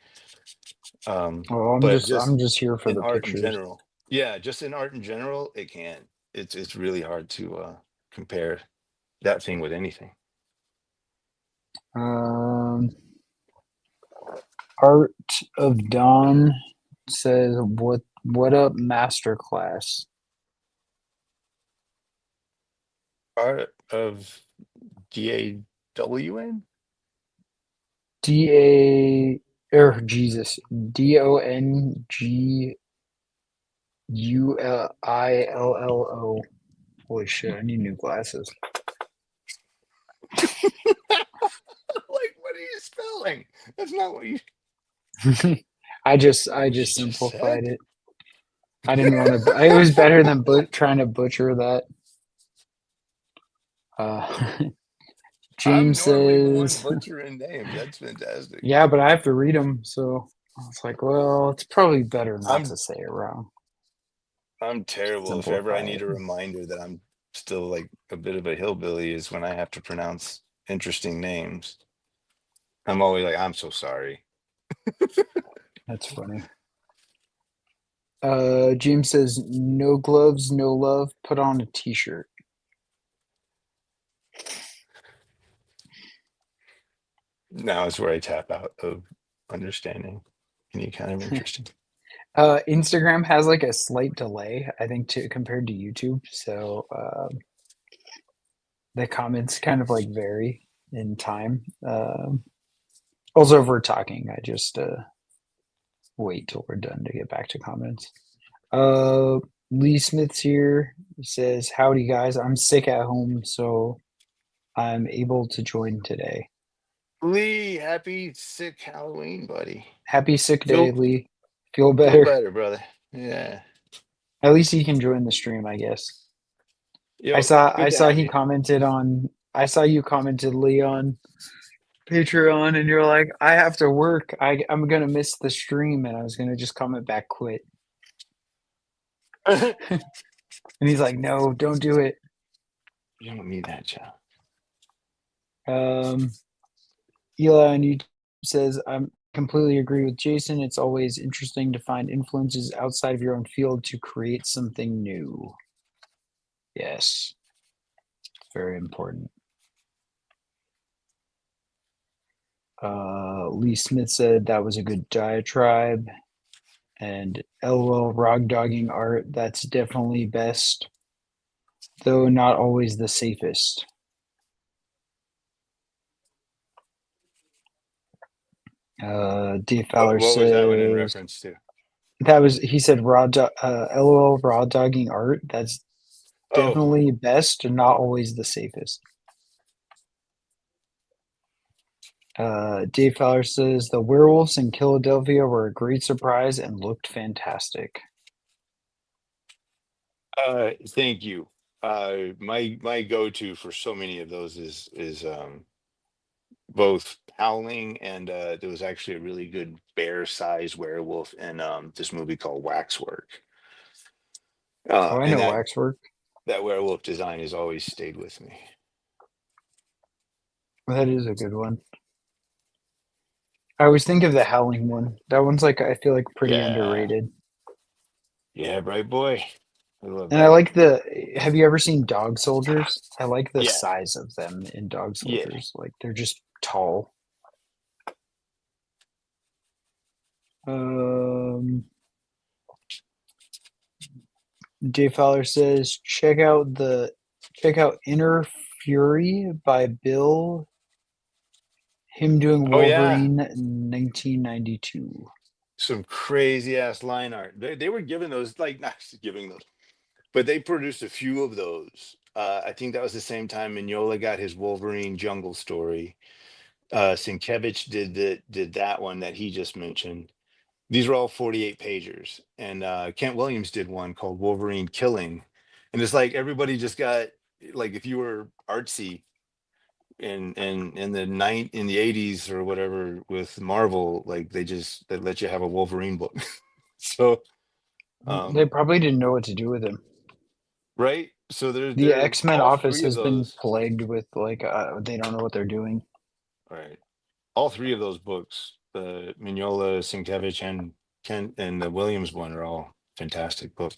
Well, But I'm just just here for in the art in pictures. general, yeah, just in art in general, it can. It's really hard to compare that thing with anything. Um, Art of Dawn says, what up, masterclass? Art of DAWN. D A or Jesus DONGUILLO. Holy shit! I need new glasses. Like, what are you spelling? That's not what you. I What you just just simplified said. it. I didn't want to. It was better than trying to butcher that. Uh, I'm James normally the one says, butchering names. That's fantastic. "Yeah, but I have to read them." So I was like, "Well, it's probably better not I'm to say it wrong. I'm terrible. If ever I Simplify need it." a reminder that I'm still like a bit of a hillbilly is when I have to pronounce interesting names. I'm always like, I'm so sorry. That's funny. James says, "No gloves, no love. Put on a t-shirt." Now is where I tap out of understanding any kind of interesting. Instagram has like a slight delay, I think, to compared to YouTube. So the comments kind of like vary in time. Also, if we're talking, I just wait till we're done to get back to comments. Uh, Lee Smith's here. He says, "Howdy guys, I'm sick at home, so I'm able to join today. Lee, happy sick Halloween, buddy. Happy sick day, Feel Lee. Feel feel better. better, brother. Yeah. At least he can join the stream, I guess." Yo, I good to saw have he you. commented on I saw you commented, Lee, on Patreon, and you're like, "I have to work. I'm gonna miss the stream," and I was gonna just comment back, "Quit." And he's like, "No, don't do it." You don't need that, child. Um, Eli on YouTube says, "I'm completely agree with Jason. It's always interesting to find influences outside of your own field to create something new." Yes, it's very important. Lee Smith said that was a good diatribe. And LOL rock dogging art, that's definitely best, though not always the safest. Dave Fowler What was that one in says, reference to? That was he said LOL raw dogging art. That's Oh, definitely best and not always the safest. Dave Fowler says the werewolves in Philadelphia were a great surprise and looked fantastic. thank you. My go-to for so many of those is both Howling and there was actually a really good bear-sized werewolf in this movie called Waxwork. Oh, I And know that Waxwork. that werewolf design has always stayed with me. That is a good one. I always think of the Howling one. That one's like I feel like pretty Yeah, underrated. yeah, bright boy. I love And I that one. like the. Have you ever seen Dog Soldiers? I like the Yeah, size of them in Dog yeah. Soldiers. Like they're just tall. Um, Dave Fowler says check out Inner Fury by Bill. Him doing Oh yeah, Wolverine 1992. some crazy ass line art. They were giving those like not giving those, but they produced a few of those. I think that was the same time Mignola got his Wolverine Jungle Story. Sienkiewicz did that one that he just mentioned. These were all 48 pagers, and Kent Williams did one called Wolverine Killing, and it's like everybody just got like if you were artsy in the 80s or whatever with Marvel, like they let you have a Wolverine book. So They um probably didn't know what to do with him. right, so The they're X-Men all office three of has been those. plagued with like they don't know what they're doing. Right, all three of those books, the Mignola, Sienkiewicz, and Kent and the Williams one are all fantastic books.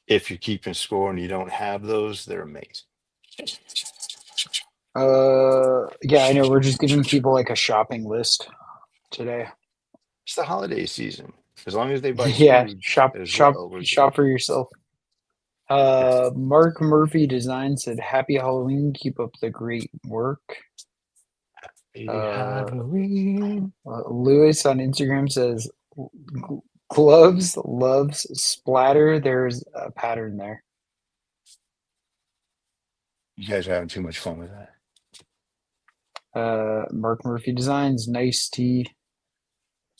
If you're keeping score and you don't have those, they're amazing. Yeah, I know we're just giving people like a shopping list today. It's the holiday season. As long as they buy Yeah, Scrooge as shop well, we're good. shop for yourself. Mark Murphy Design said, "Happy Halloween. Keep up the great work." Happy Uh, Halloween. Lewis on Instagram says, Gloves loves splatter. There's a pattern there. You guys are having too much fun with that. Mark Murphy Designs, nice tee.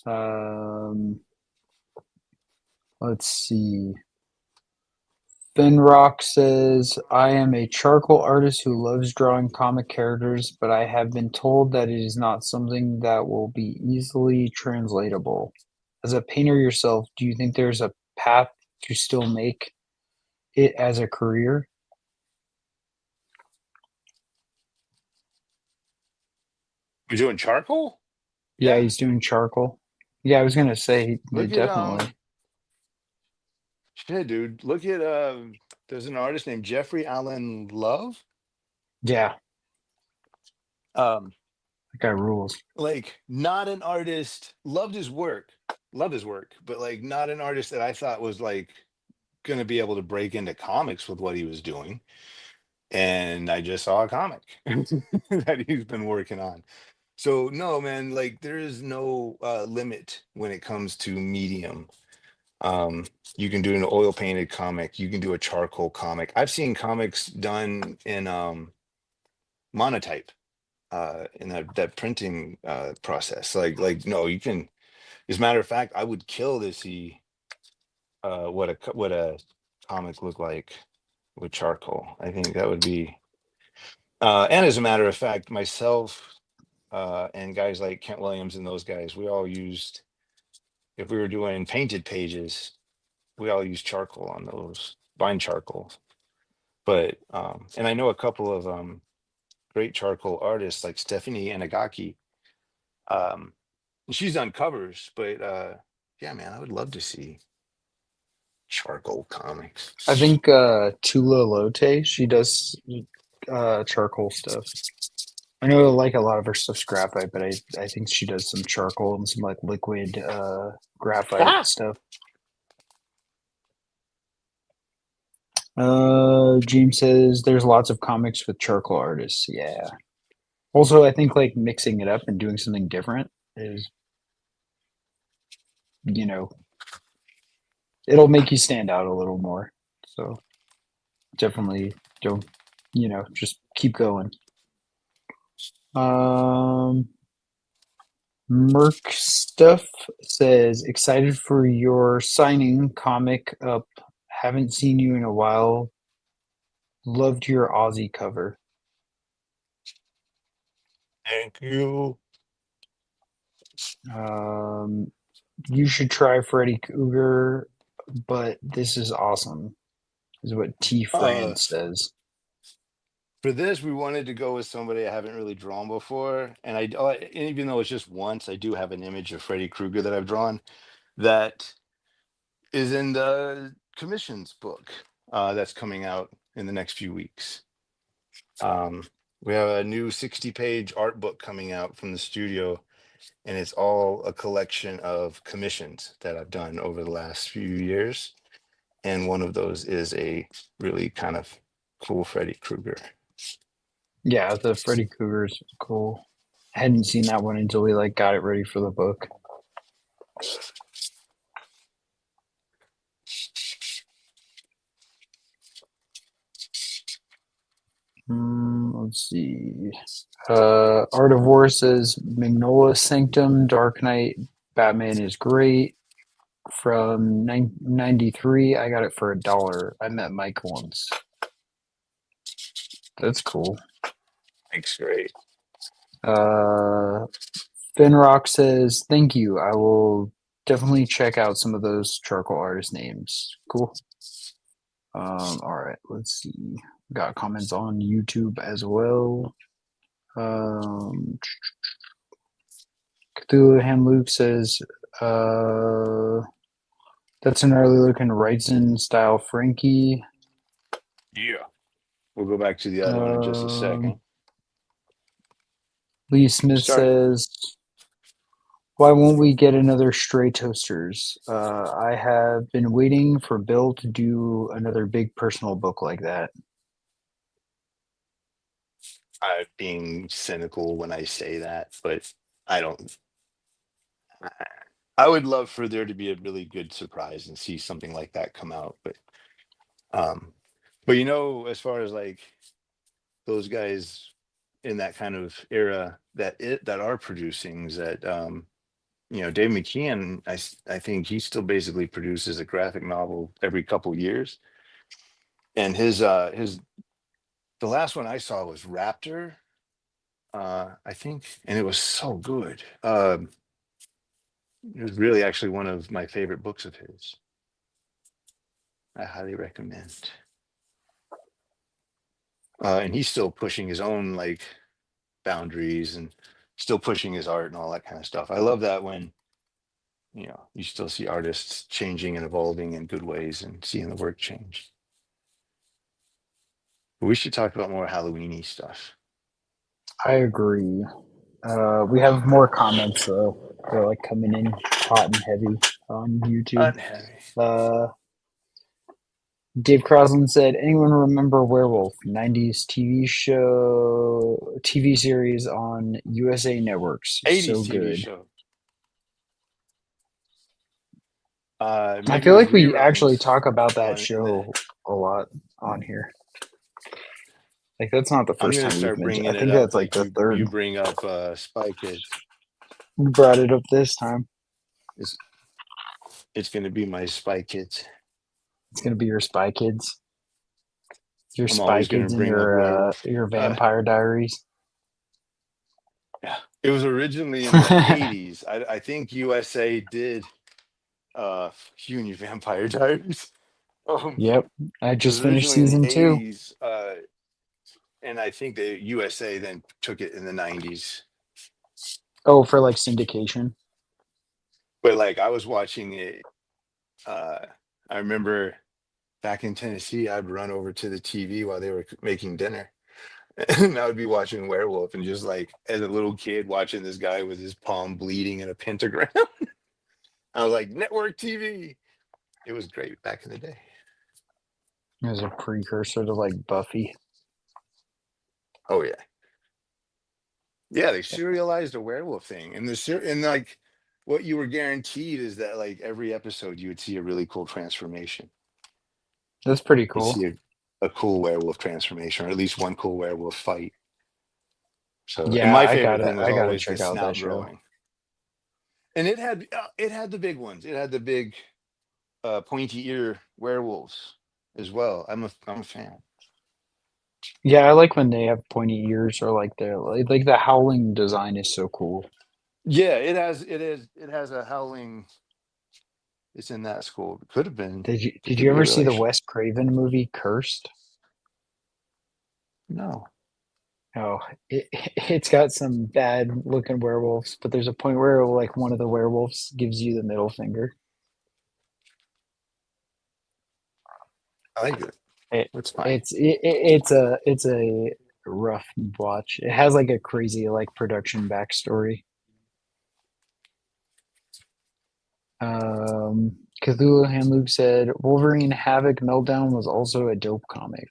Um, let's see. Finrock says, I am a charcoal artist who loves drawing comic characters, but I have been told that it is not something that will be easily translatable. As a painter yourself, do you think there's a path to still make it as a career? We're doing charcoal? Yeah, Yeah. he's doing charcoal. Yeah, I was gonna say Look at definitely. shit, dude. Look at there's an artist named Jeffrey Allen Love. Yeah, Um, that guy rules. like not an artist, loved his work, but like not an artist that I thought was like gonna be able to break into comics with what he was doing. And I just saw a comic that he's been working on. So no, man, like there is no limit when it comes to medium. Um, you can do an oil painted comic, you can do a charcoal comic. I've seen comics done in monotype, in that printing process. Like no, you can. As a matter of fact, I would kill to see what a comic look like with charcoal. I think that would be. And as a matter of fact, myself and guys like Kent Williams and those guys, we all used, if we were doing painted pages, we all used charcoal on those, fine charcoal. But and I know a couple of great charcoal artists like Stephanie Anagaki. Um, she's done covers, but yeah, man, I would love to see charcoal I comics. think Tula Lote, she does charcoal stuff. I know like a lot of her stuff's graphite, but I think she does some charcoal and some like liquid graphite Ah! stuff. James says there's lots of comics with charcoal artists. Yeah. Also, I think like mixing it up and doing something different is you know, it'll make you stand out a little more. So definitely don't, just keep going. Um, Merc Stuff says, excited for your signing comic up. Haven't seen you in a while. Loved your Aussie cover. Thank you. Um, you should try Freddy Cougar, but this is awesome, is what T. Uh, Fran says. for this, we wanted to go with somebody I haven't really drawn before, and even though it's just once, I do have an image of Freddy Krueger that I've drawn that is in the commissions book that's coming out in the next few weeks. Um, we have a new 60-page art book coming out from the studio, and it's all a collection of commissions that I've done over the last few years. And one of those is a really kind of cool Freddy Krueger. Yeah, the Freddy Cougar is cool. I hadn't seen that one until we got it ready for the book. Let's see. Art of War says Magnolia Sanctum, Dark Knight, Batman is great. From 93, I got it for $1. I met Mike once. That's cool. Thanks, great. Uh, Finrock says, thank you. I will definitely check out some of those charcoal artist names. Cool. All right, let's see. Got comments on YouTube as well. Um, Cthulhu Ham Luke says, uh, that's an early looking Wrightson style Frankie. Yeah. We'll go back to the other one in just a Um, second. Lee Smith Start. says, why won't we get another Stray Toasters? I have been waiting for Bill to do another big personal book like that. Being cynical when I say that, but I don't. I would love for there to be a really good surprise and see something like that come out. Um, but as far as like those guys in that kind of era that are producing is that Dave McKeon, I think he still basically produces a graphic novel every couple years, and his the last one I saw was Raptor, I think, and it was so good. It was really actually one of my favorite books of his. I highly recommend. And he's still pushing his own like boundaries and still pushing his art and all that kind of stuff. I love that when you still see artists changing and evolving in good ways and seeing the work change. But we should talk about more Halloweeny stuff. I agree. We have more comments though. They're coming in hot and heavy on YouTube. Unheavy. Uh, Dave Crosland said, anyone remember Werewolf? 90s TV show, TV series on USA Networks. 80s So TV good. show. I Maybe it feel was like we actually reruns talk about that on in the show a lot on here. That's not the I'm first gonna time we've start mentioned. I bringing it think up that's like the third. you bring up Spy Kids. You brought it up this time. It's it's gonna be my Spy Kids. It's gonna be your Spy Kids. Your I'm Spy always gonna Kids and bring up Werewolf. your Uh, Vampire Diaries. yeah, it was originally in the '80s. I think USA did Union Vampire Diaries. Yep. I It was just finished originally in the season 2. '80s, and I think the USA then took it in the '90s. Oh, for syndication. But like I was watching it. Uh, I remember back in Tennessee, I'd run over to the TV while they were making dinner. And I would be watching Werewolf and just like as a little kid watching this guy with his palm bleeding in a pentagram. I was like, network TV. It was great back in the day. It was a precursor to Buffy. Oh yeah. Yeah, they serialized a werewolf thing. And and like what you were guaranteed is that like every episode you would see a really cool transformation. That's pretty You cool. see a cool werewolf transformation, or at least one cool werewolf fight. So, and Yeah, my favorite thing was I gotta always the check out that snout show. growing, and it had the big ones. It had the big pointy ear werewolves as well. I'm a fan. Yeah, I like when they have pointy ears or like like the howling design is so cool. Yeah, it has a howling. It's in that school. It could have been. Did Could you be a ever see the relation. Wes Craven movie Cursed? No, Oh, it's got some bad looking werewolves, but there's a point where like one of the werewolves gives you the middle finger. I like it. It, That's fine. it's a rough watch. It has like a crazy like production backstory. Cthulhu Hand Luke said Wolverine Havoc Meltdown was also a dope comic.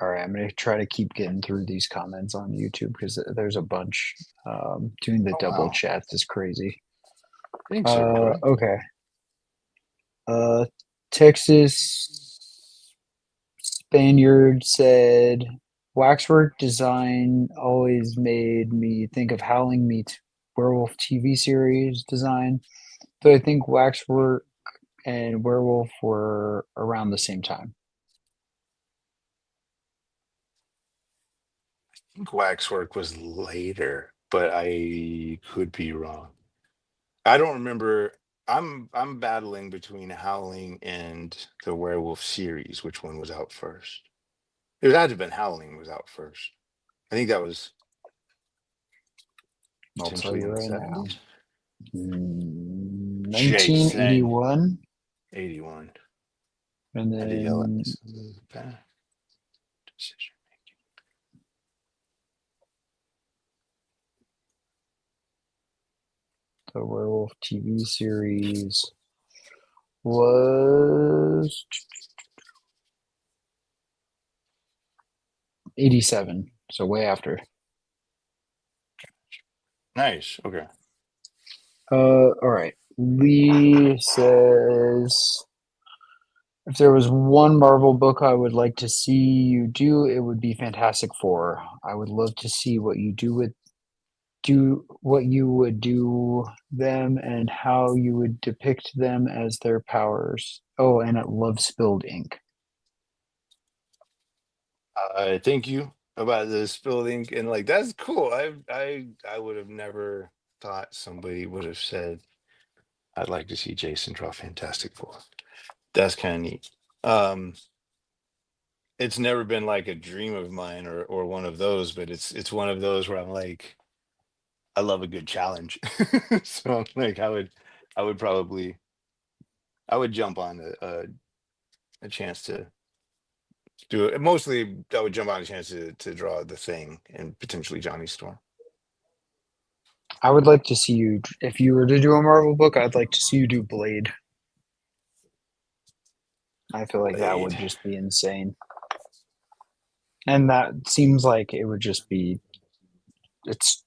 All right, I'm gonna try to keep getting through these comments on YouTube because there's a bunch. Doing the Oh double wow. chats is crazy. Thanks everybody. Okay. Uh, Texas Spaniard said, "Waxwork design always made me think of Howling Meets Werewolf TV series design. Though I think Waxwork and Werewolf were around the same time." I think Waxwork was later, but I could be wrong. I don't remember. I'm battling between Howling and the Werewolf series. Which one was out first? It had to have been Howling was out first. I think that was I'll tell potentially you in the right now. 70s. Jason, 1981, 81. and Had to yell at then this. Bad decision. the Werewolf TV series was 87, so way after. Nice. Okay. All right. Lee says, if there was one Marvel book I would like to see you do, it would be Fantastic Four. I would love to see what you do what you would do them and how you would depict them as their powers. Oh, and it love spilled ink. Thank you about this building, and like that's cool. I would have never thought somebody would have said I'd like to see Jason draw Fantastic Four. That's kind of neat. Um, it's never been like a dream of mine or one of those, but it's one of those where I'm like, I love a good challenge. So I'm like, I would probably I would jump on a chance to do it. Mostly, I would jump on a chance to draw the Thing and potentially Johnny Storm. I would like to see you, if you were to do a Marvel book, I'd like to see you do Blade. I feel like that Blade. would just be insane. And that seems like it would just be, it's,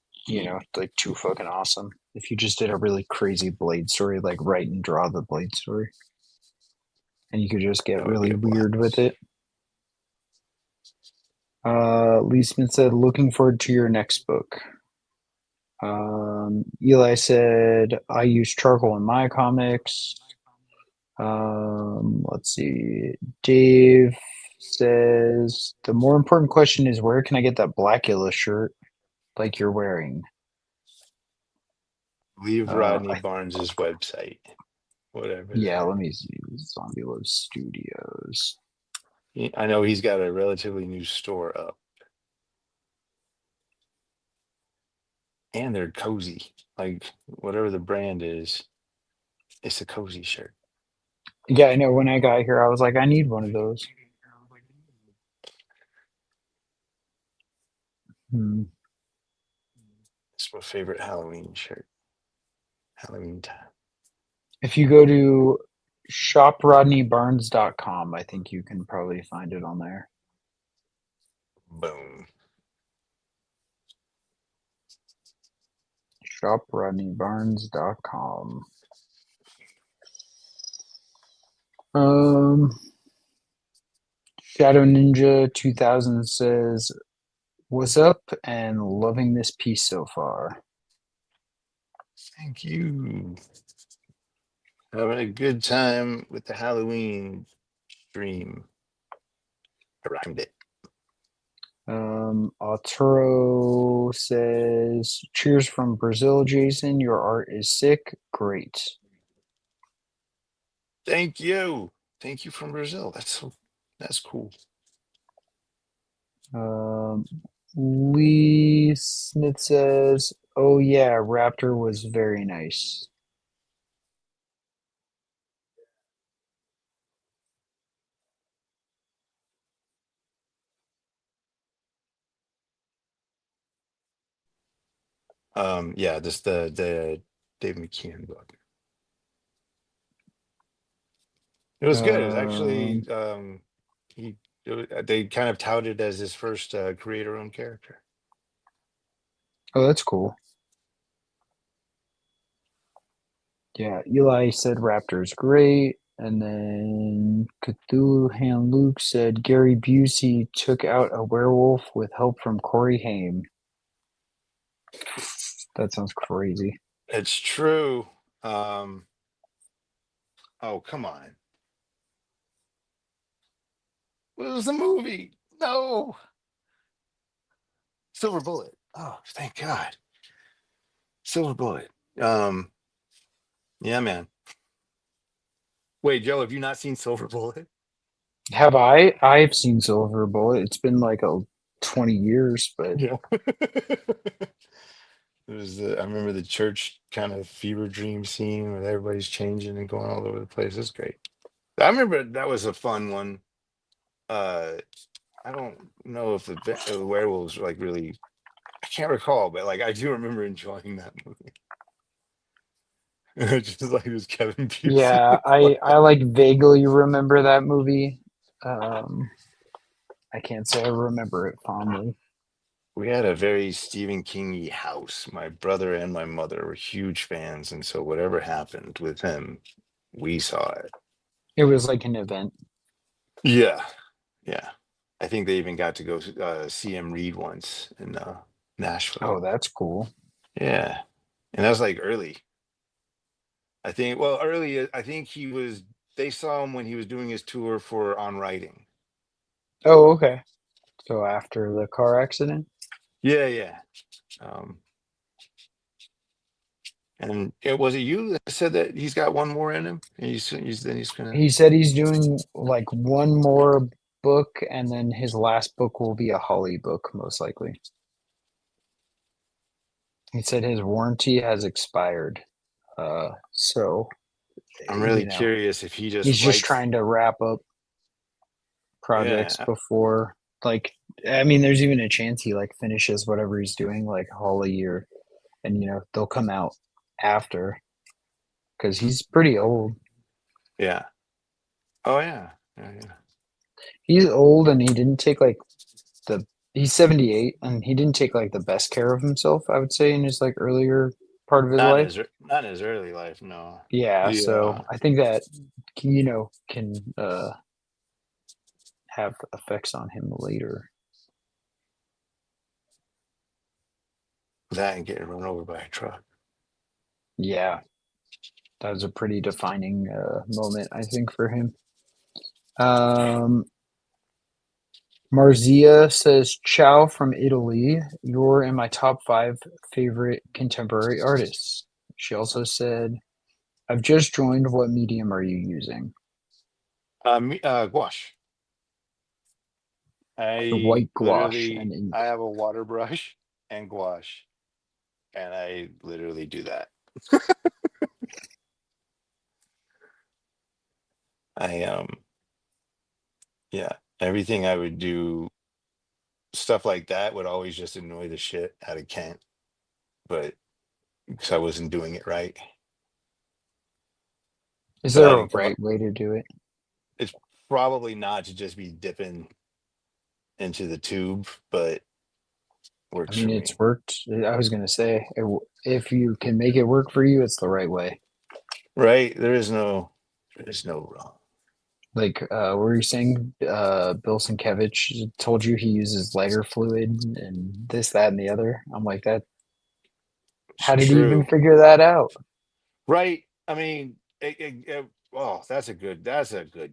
like too fucking awesome. If you just did a really crazy Blade story, like write and draw the Blade story, and you could just get That would be really a weird with blast. it. Lee Smith said, looking forward to your next book. Eli said, I use charcoal in my comics. Let's see. Dave says, the more important question is, where can I get that Blackula shirt like you're wearing? Leave Uh, Rodney I, Barnes's website, whatever yeah, that. let me see. Zombie Love Studios. I know he's got a relatively new store up, and they're cozy. Like whatever the brand is, it's a cozy shirt. Yeah, I know. When I got here, I was like, I need one of those. Hmm. It's my favorite Halloween shirt. Halloween time. If you go to shoprodneybarnes.com, I think you can probably find it on there. Boom. ShopRodneyBarnes.com. Um, Shadow Ninja 2000 says, "What's up?" and loving this piece so far. Thank you. Having a good time with the Halloween stream. I rhymed it. Arturo says, "Cheers from Brazil, Jason. Your art is sick. Great." Thank you. Thank you from Brazil. That's cool. Um, Lee Smith says, "Oh yeah, Raptor was very nice." Yeah, just the Dave McKeon book. It was good. It was Um, actually he they kind of touted as his first creator-owned character. oh, that's cool. Yeah, Eli said Raptor's great. And then Cthulhu Han Luke said Gary Busey took out a werewolf with help from Corey Haim. That sounds crazy. It's true. Um, oh, come on. What was the movie? No. Silver Bullet. Oh, thank God. Silver Bullet. Um, yeah, man. Wait, Joe, have you not seen Silver Bullet? Have I? I've seen Silver Bullet. It's been like 20 years, but Yeah. It was I remember the church kind of fever dream scene where everybody's changing and going all over the place. It's great. I remember that was a fun one. Uh, I don't know if the werewolves were like really. I can't recall, but like I do remember enjoying that movie. Just like it was Kevin Busey. yeah, I like vaguely remember that movie. Um, I can't say I remember it fondly. We had a very Stephen Kingy house. My brother and my mother were huge fans, and so whatever happened with him, we saw it. It was like an event. Yeah, yeah. I think they even got to go see him read once in Oh, Nashville. that's cool. Yeah, and that was like early. I think. Well, early. I think he was. They saw him when he was doing his tour for On Writing. Oh, okay. So after the car accident, Yeah, yeah. Um, and it was it you that said that he's got one more in him, and he's gonna. he said he's doing like one more book, and then his last book will be a Holly book, most likely. He said his warranty has expired. So, I'm you really know, curious if he just he's just writes. trying to wrap up projects Yeah, before, like, I mean, there's even a chance he like finishes whatever he's doing, like Holly or, and they'll come out after because he's pretty old. yeah. Oh yeah, yeah, yeah. He's old and he didn't take like the he's 78 and he didn't take like the best care of himself, I would say, in his like earlier part of his life. Not in his early life. No. Yeah, Yeah. so I think that can have effects on him later. That and getting run over by a truck. Yeah, that was a pretty defining moment, I think, for him. Um, Marzia says, "Ciao from Italy. You're in my top five favorite contemporary artists." She also said, "I've just joined. What medium are you using?" Gouache. The I white gouache and literally, ink. I have a water brush and gouache, and I literally do that. I yeah, everything I would do, stuff like that would always just annoy the shit out of Kent, but because I wasn't doing it right. Is But I there a didn't come up. right way to do it? It's probably not to just be dipping into the tube, but I Works mean, for it's me. worked. I was gonna say, if you can make it work for you, it's the right way. Right? There is no wrong. Like, what were you saying? Bill Sienkiewicz told you he uses lighter fluid and this, that, and the other. I'm like, that. It's How did he even true. figure that out? Right? I mean, oh, that's a good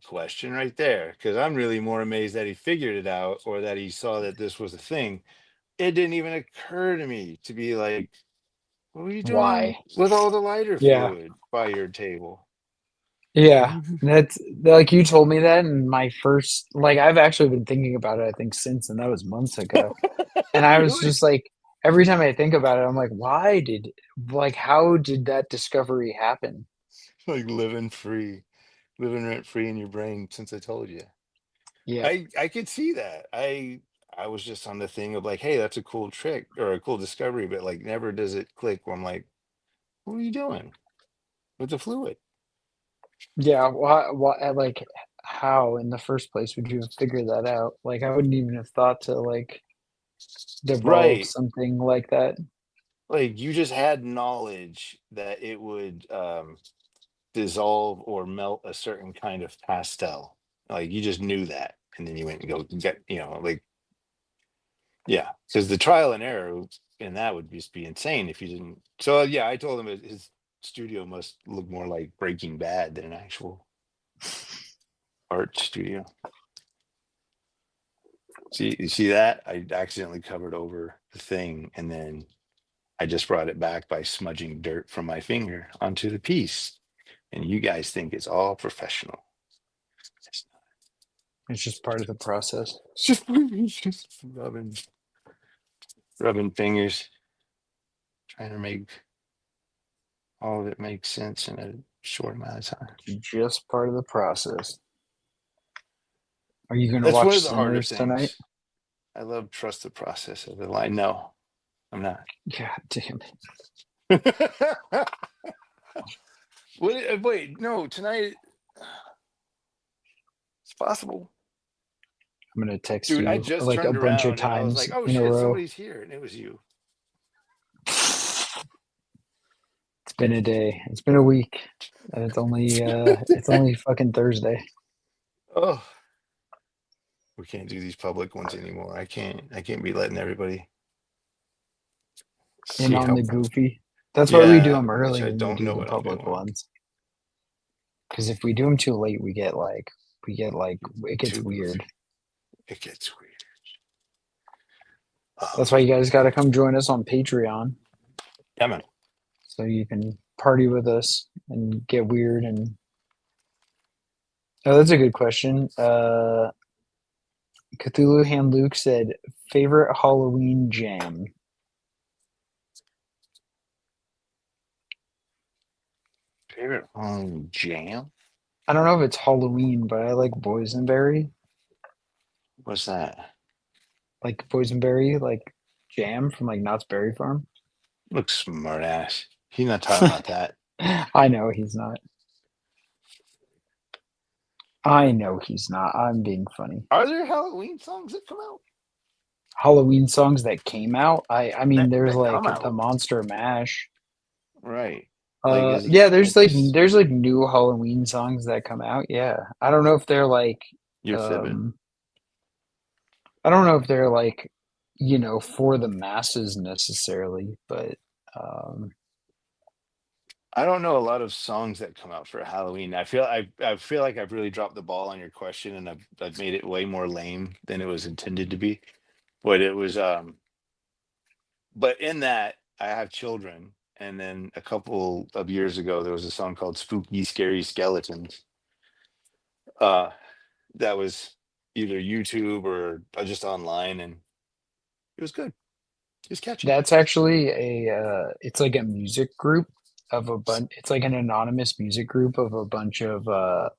question right there. Because I'm really more amazed that he figured it out or that he saw that this was a thing. It didn't even occur to me to be like, what were you doing Why? with all the lighter Yeah, fluid by your table? yeah. That's like you told me that, and my first, like, I've actually been thinking about it, I think, since, and that was months ago. And I was Really? just like, every time I think about it, I'm like, how did that discovery happen? Like living free, living rent free in your brain since I told you. Yeah, I could see that. I was just on the thing of like, hey, that's a cool trick or a cool discovery, but like never does it click where I'm like, what are you doing with the fluid? yeah. Why, like, how in the first place would you have figured that out? Like, I wouldn't even have thought to like devolve Right. something like that. Like you just had knowledge that it would dissolve or melt a certain kind of pastel. Like you just knew that. And then you went and go get, like, yeah. Because the trial and error in that would just be insane if you didn't. So yeah, I told him his studio must look more like Breaking Bad than an actual art studio. See, you see that? I accidentally covered over the thing and then I just brought it back by smudging dirt from my finger onto the piece. And you guys think it's all professional. It's not. It's just part of the process. It's just rubbing fingers, trying to make all of it make sense in a short amount of time. Just part of the process. Are you gonna That's one watch of the harder Sinners tonight? things. I love trust the process of the line. No, I'm not. God damn it! Wait, no, tonight it's possible. I'm gonna text Dude, I you just like a turned bunch of around and I was times like, oh in a shit, row. somebody's here. And it was you. It's been a day. It's been a week, and it's only fucking Thursday. Oh, we can't do these public ones anymore. I can't be letting everybody And see on how, the goofy. That's why we do yeah, them which early I when we don't do know the what I'm public doing. ones. Because if we do them too late, we get like it gets Too goofy. weird. It gets weird. That's why you guys got to come join us on Patreon Yeah, man. so you can party with us and get weird. And oh, that's a good question. Cthulhu Hand Luke said favorite Halloween jam. Favorite jam? I don't know if it's Halloween, but I like boysenberry, What's that? like boysenberry, like jam from like Knott's Berry Farm. Looks smart ass. He's not talking about that. I know he's not. I know he's not. I'm being funny. Are there Halloween songs that come out? Halloween songs that came out. I mean, That there's that like come the out. Monster Mash. Right. Like is it Yeah, there's like it's there's like new Halloween songs that come out. Yeah, I don't know if they're like you're fibbing. um I don't know if they're like for the masses necessarily, but um I don't know a lot of songs that come out for Halloween. I feel like I've really dropped the ball on your question and I've made it way more lame than it was intended to be. But it was but in that I have children and then a couple of years ago there was a song called Spooky Scary Skeletons. Uh that was either YouTube or just online and it was good. It was catchy. that's actually it's like a music group of a bunch. It's like an anonymous music group of a bunch of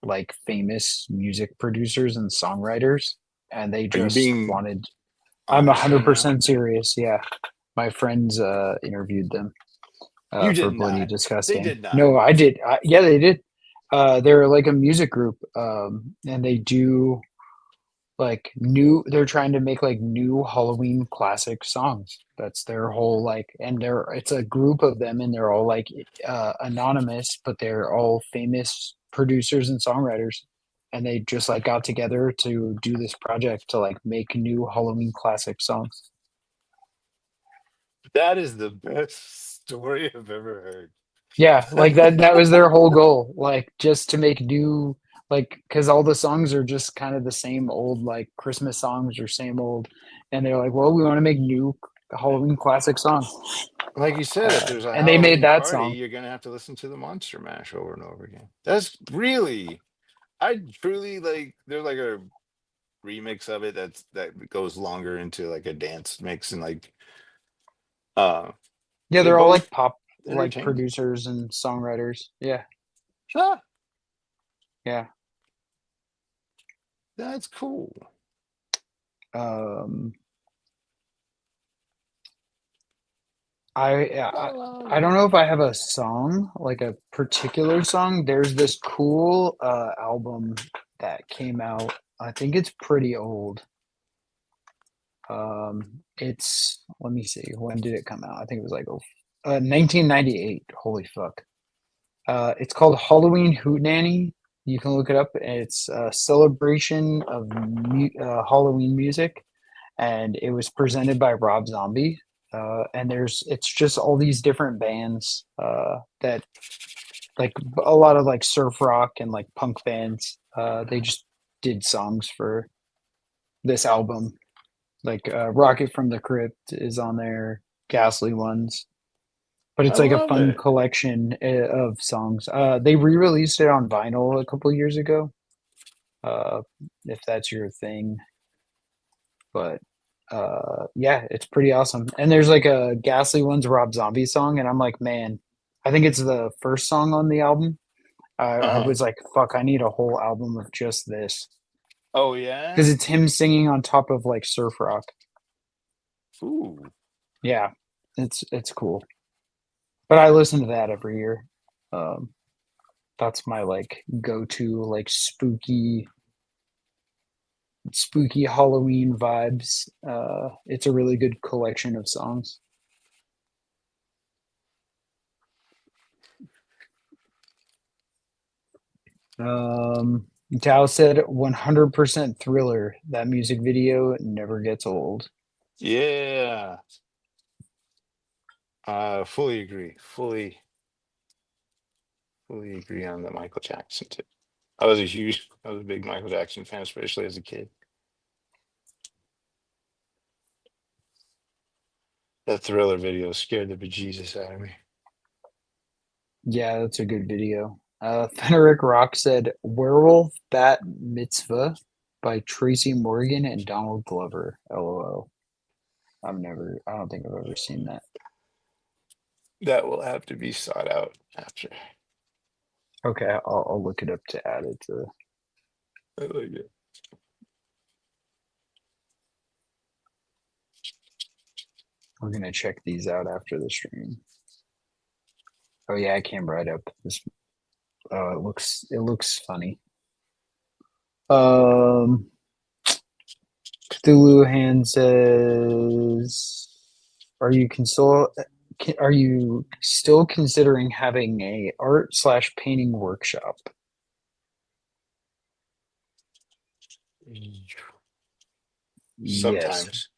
like famous music producers and songwriters, and they Are you just being wanted. I'm honest right now? 100% serious. Yeah, my friends interviewed them You for did Bloody not. They Disgusting. did not. No, I did. Yeah, they did. They're like a music group, and they do. like they're trying to make like new Halloween classic songs. That's their whole like, and it's a group of them, and they're all like anonymous, but they're all famous producers and songwriters, and they just like got together to do this project to like make new Halloween classic songs. That is the best story I've ever Yeah, like heard. that was their whole goal, like just to make new, like, because all the songs are just kind of the same old like Christmas songs or same old, and they're like, well, we want to make new Halloween classic songs. Like you said, if there's a And they made Halloween that party, song. you're gonna have to listen to the Monster Mash over and over again. That's really, I truly like. There's like a remix of it that goes longer into like a dance mix, and like uh Yeah, they're they're all both like pop like entertaining. producers and songwriters. Yeah, Ah, yeah. that's cool. Um, I I don't know if I have a song, like a particular song. There's this cool album that came out. I think it's pretty old. It's let me see. When did it come out? I think it was like 1998. Holy fuck. It's called Halloween Hootenanny. You can look it up. It's a celebration of Halloween music, and it was presented by Rob Zombie. And it's just all these different bands that like a lot of like surf rock and like punk bands. They just did songs for this album. Like Rocket from the Crypt is on there, Ghastly Ones, but I it's like a love fun it. collection of songs. They re-released it on vinyl a couple years ago, uh, if that's your thing. But yeah, it's pretty awesome. And there's like a Ghastly Ones Rob Zombie song, and I'm like, man, I think it's the first song on the album. I Uh-huh. was like, fuck, I need a whole album of just this Oh yeah. because it's him singing on top of like surf rock. Ooh. Yeah, it's cool. But I listen to that every year. Um, that's my like go-to like spooky Halloween vibes. It's a really good collection of songs. Tao said 100% Thriller. That music video never gets old. Yeah. Fully agree. Fully agree on the Michael Jackson too. I was a big Michael Jackson fan, especially as a kid. That Thriller video scared the bejesus out of me. Yeah, that's a good video. Fenric Rock said Werewolf Bat Mitzvah by Tracy Morgan and Donald Glover. LOL. I don't think I've ever seen that. That will have to be sought out after. Okay, I'll look it up to add it to. I like it. We're gonna check these out after the stream. Oh yeah, I came right up. This it looks funny. Um, Cthulhu Hand says, Are you still considering having a art/painting workshop?" Yes. Sometimes.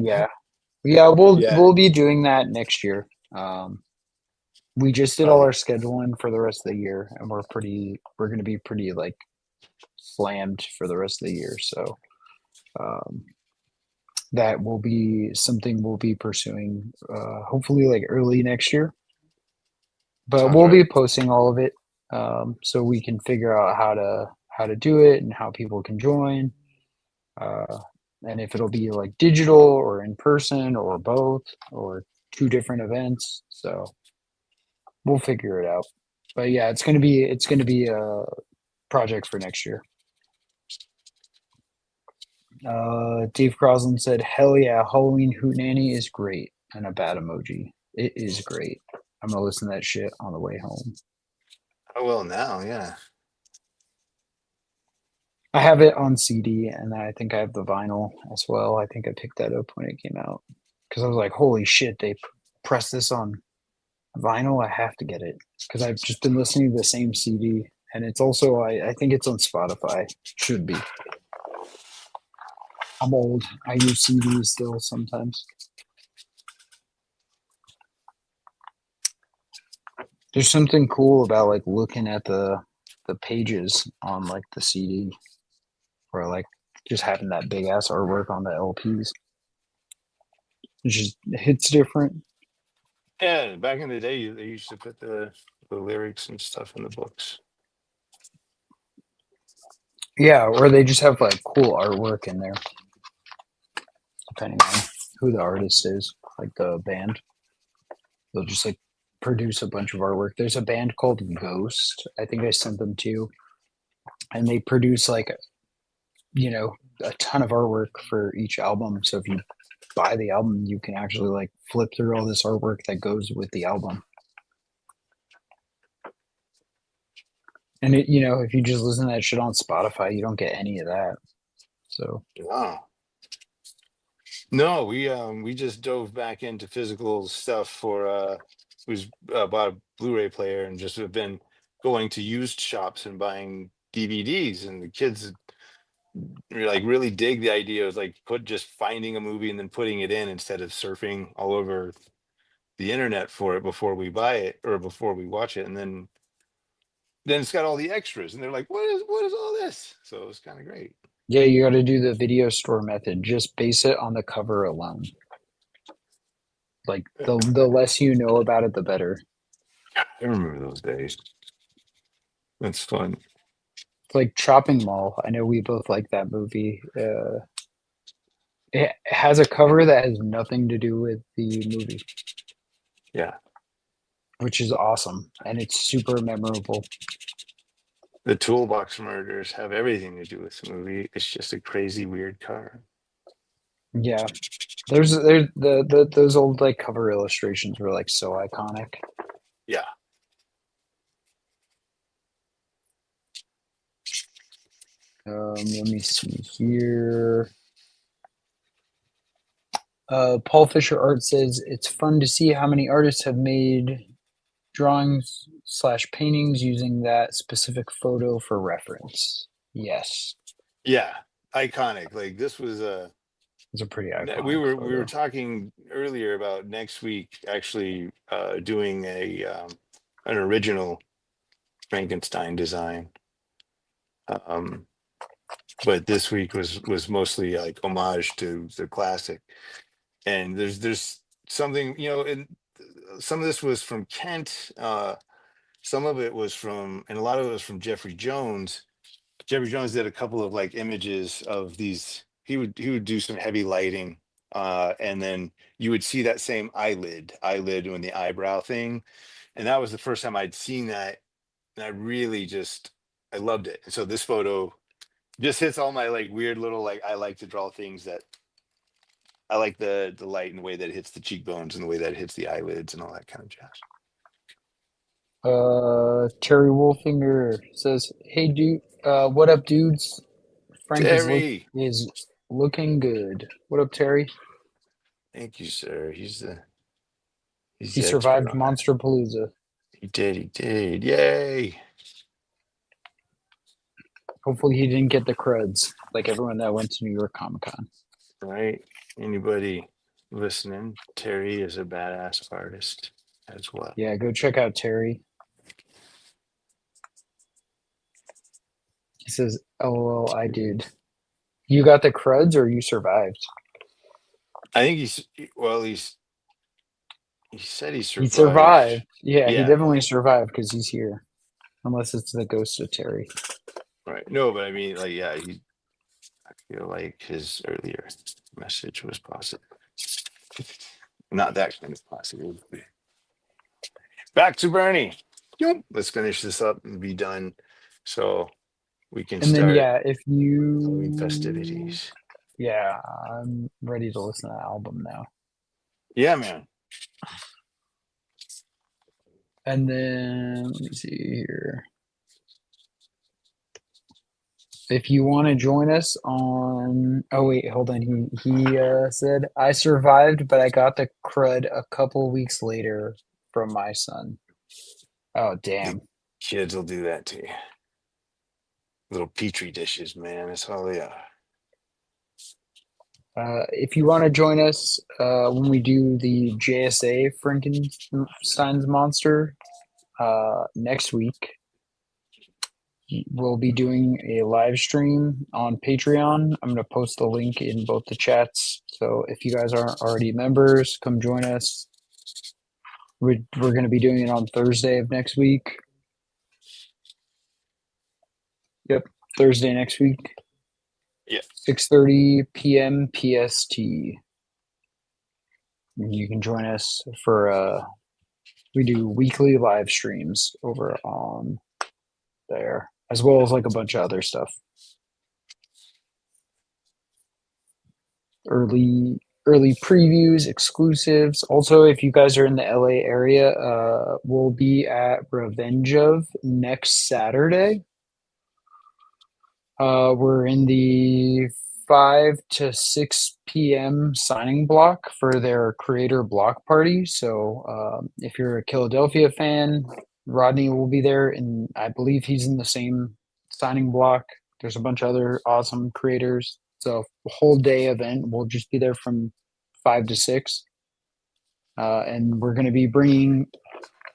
Yeah. Yeah. We'll Yeah. we'll be doing that next year. We just did all Uh, our scheduling for the rest of the year, and we're going to be pretty like slammed for the rest of the year. So um, that will be something we'll be pursuing, hopefully like early next year. But sounds we'll right. be posting all of it, so we can figure out how to do it and how people can join, uh, and if it'll be like digital or in person or both or two different events. So we'll figure it out. But yeah, it's gonna be a project for next year. Dave Crosland said, "Hell yeah, Halloween Hootenanny is great," and a bad emoji. It is great. I'm gonna listen to that shit on the way home. Oh well now, yeah. I have it on CD, and I think I have the vinyl as well. I think I picked that up when it came out because I was like, "Holy shit! They pressed this on vinyl. I have to get it," because I've just been listening to the same CD, and it's also I think it's on Spotify. Should be. I'm old. I use CDs still sometimes. There's something cool about like looking at the pages on like the CD, or like just having that big ass artwork on the LPs. It just hits different. Yeah, back in the day, they used to put the lyrics and stuff in the books. Yeah, or they just have like cool artwork in there, depending on who the artist is, like the band. They'll just like produce a bunch of artwork. There's a band called Ghost. I think I sent them to you, and they produce like a ton of artwork for each album. So if you buy the album, you can actually like flip through all this artwork that goes with the album. And if you just listen to that shit on Spotify, you don't get any of that. So Wow. No, we just dove back into physical stuff for who's bought a Blu-ray player and just have been going to used shops and buying DVDs, and the kids like really dig the idea of like put just finding a movie and then putting it in instead of surfing all over the internet for it before we buy it or before we watch it, and then it's got all the extras and they're like, what is all this? So it's kind of great. yeah, you got to do the video store method. Just base it on the cover alone. Like the less you know about it, the better. I remember those days. That's fun. It's like Chopping Mall. I know we both like that movie. It has a cover that has nothing to do with the movie, Yeah. which is awesome, and it's super memorable. The Toolbox Murders have everything to do with the movie. It's just a crazy, weird car. Yeah, there's the those old like cover illustrations were like so iconic. Yeah. Let me see here. Paul Fisher Art says it's fun to see how many artists have made drawings slash paintings using that specific photo for reference. Yes, Yeah. Iconic. Like this was a it's a pretty we iconic were photo. talking earlier about next week actually doing a an original Frankenstein design. Um but this week was mostly like homage to the classic. And there's something, and some of this was from Kent, some of it was from, and a lot of it was from Jeffrey Jones. Jeffrey Jones did a couple of like images of these. He would do some heavy lighting, and then you would see that same eyelid doing the eyebrow thing, and that was the first time I'd seen that, and I really just I loved it. And so this photo just hits all my like weird little like I like to draw things that I like the light and the way that it hits the cheekbones and the way that it hits the eyelids and all that kind of jazz. Terry Wolfinger says, "Hey, dude, what up, dudes? Frank Terry, is looking good. What up, Terry? thank you, sir. He's He the expert survived on that. Monster Palooza. He did. Yay. Hopefully, he didn't get the cruds like everyone that went to New York Comic Con. Right? Anybody listening? Terry is a badass artist as well. Yeah, go check out Terry. He says, "LOL, I did. You got the cruds, or you survived? I think well, he said he He survived. survived. Yeah, he Yeah, definitely survived because he's here. Unless it's the ghost of Terry. right. No, but I mean, like, yeah, I feel like his earlier message was positive. Not that kind of positive. Back to Bernie. Yep. Let's finish this up and be done so we can And then start yeah, if Halloween you festivities. yeah, I'm ready to listen to the album now. Yeah, man. And then let me see here. if you want to join us on, oh wait, hold on. He said I survived, but I got the crud a couple weeks later from my son. Oh The damn. kids will do that to you. Little petri dishes, man. That's all they are. If you want to join us when we do the JSA Frankenstein's monster next week, we'll be doing a live stream on Patreon. I'm going to post the link in both the chats. So if you guys aren't already members, come join us. We're going to be doing it on Thursday of next week. Yep, Thursday next week, Yeah. 6:30 p.m. PST. And you can join us for we do weekly live streams over on there, as well as like a bunch of other stuff. Early previews, exclusives. Also, if you guys are in the LA area, we'll be at Revenge of next Saturday. We're in the 5 to 6 p.m. signing block for their creator block party. So if you're a Philadelphia fan, Rodney will be there, and I believe he's in the same signing block. There's a bunch of other awesome creators. So a whole day event. We'll just be there from 5 to 6. And we're going to be bringing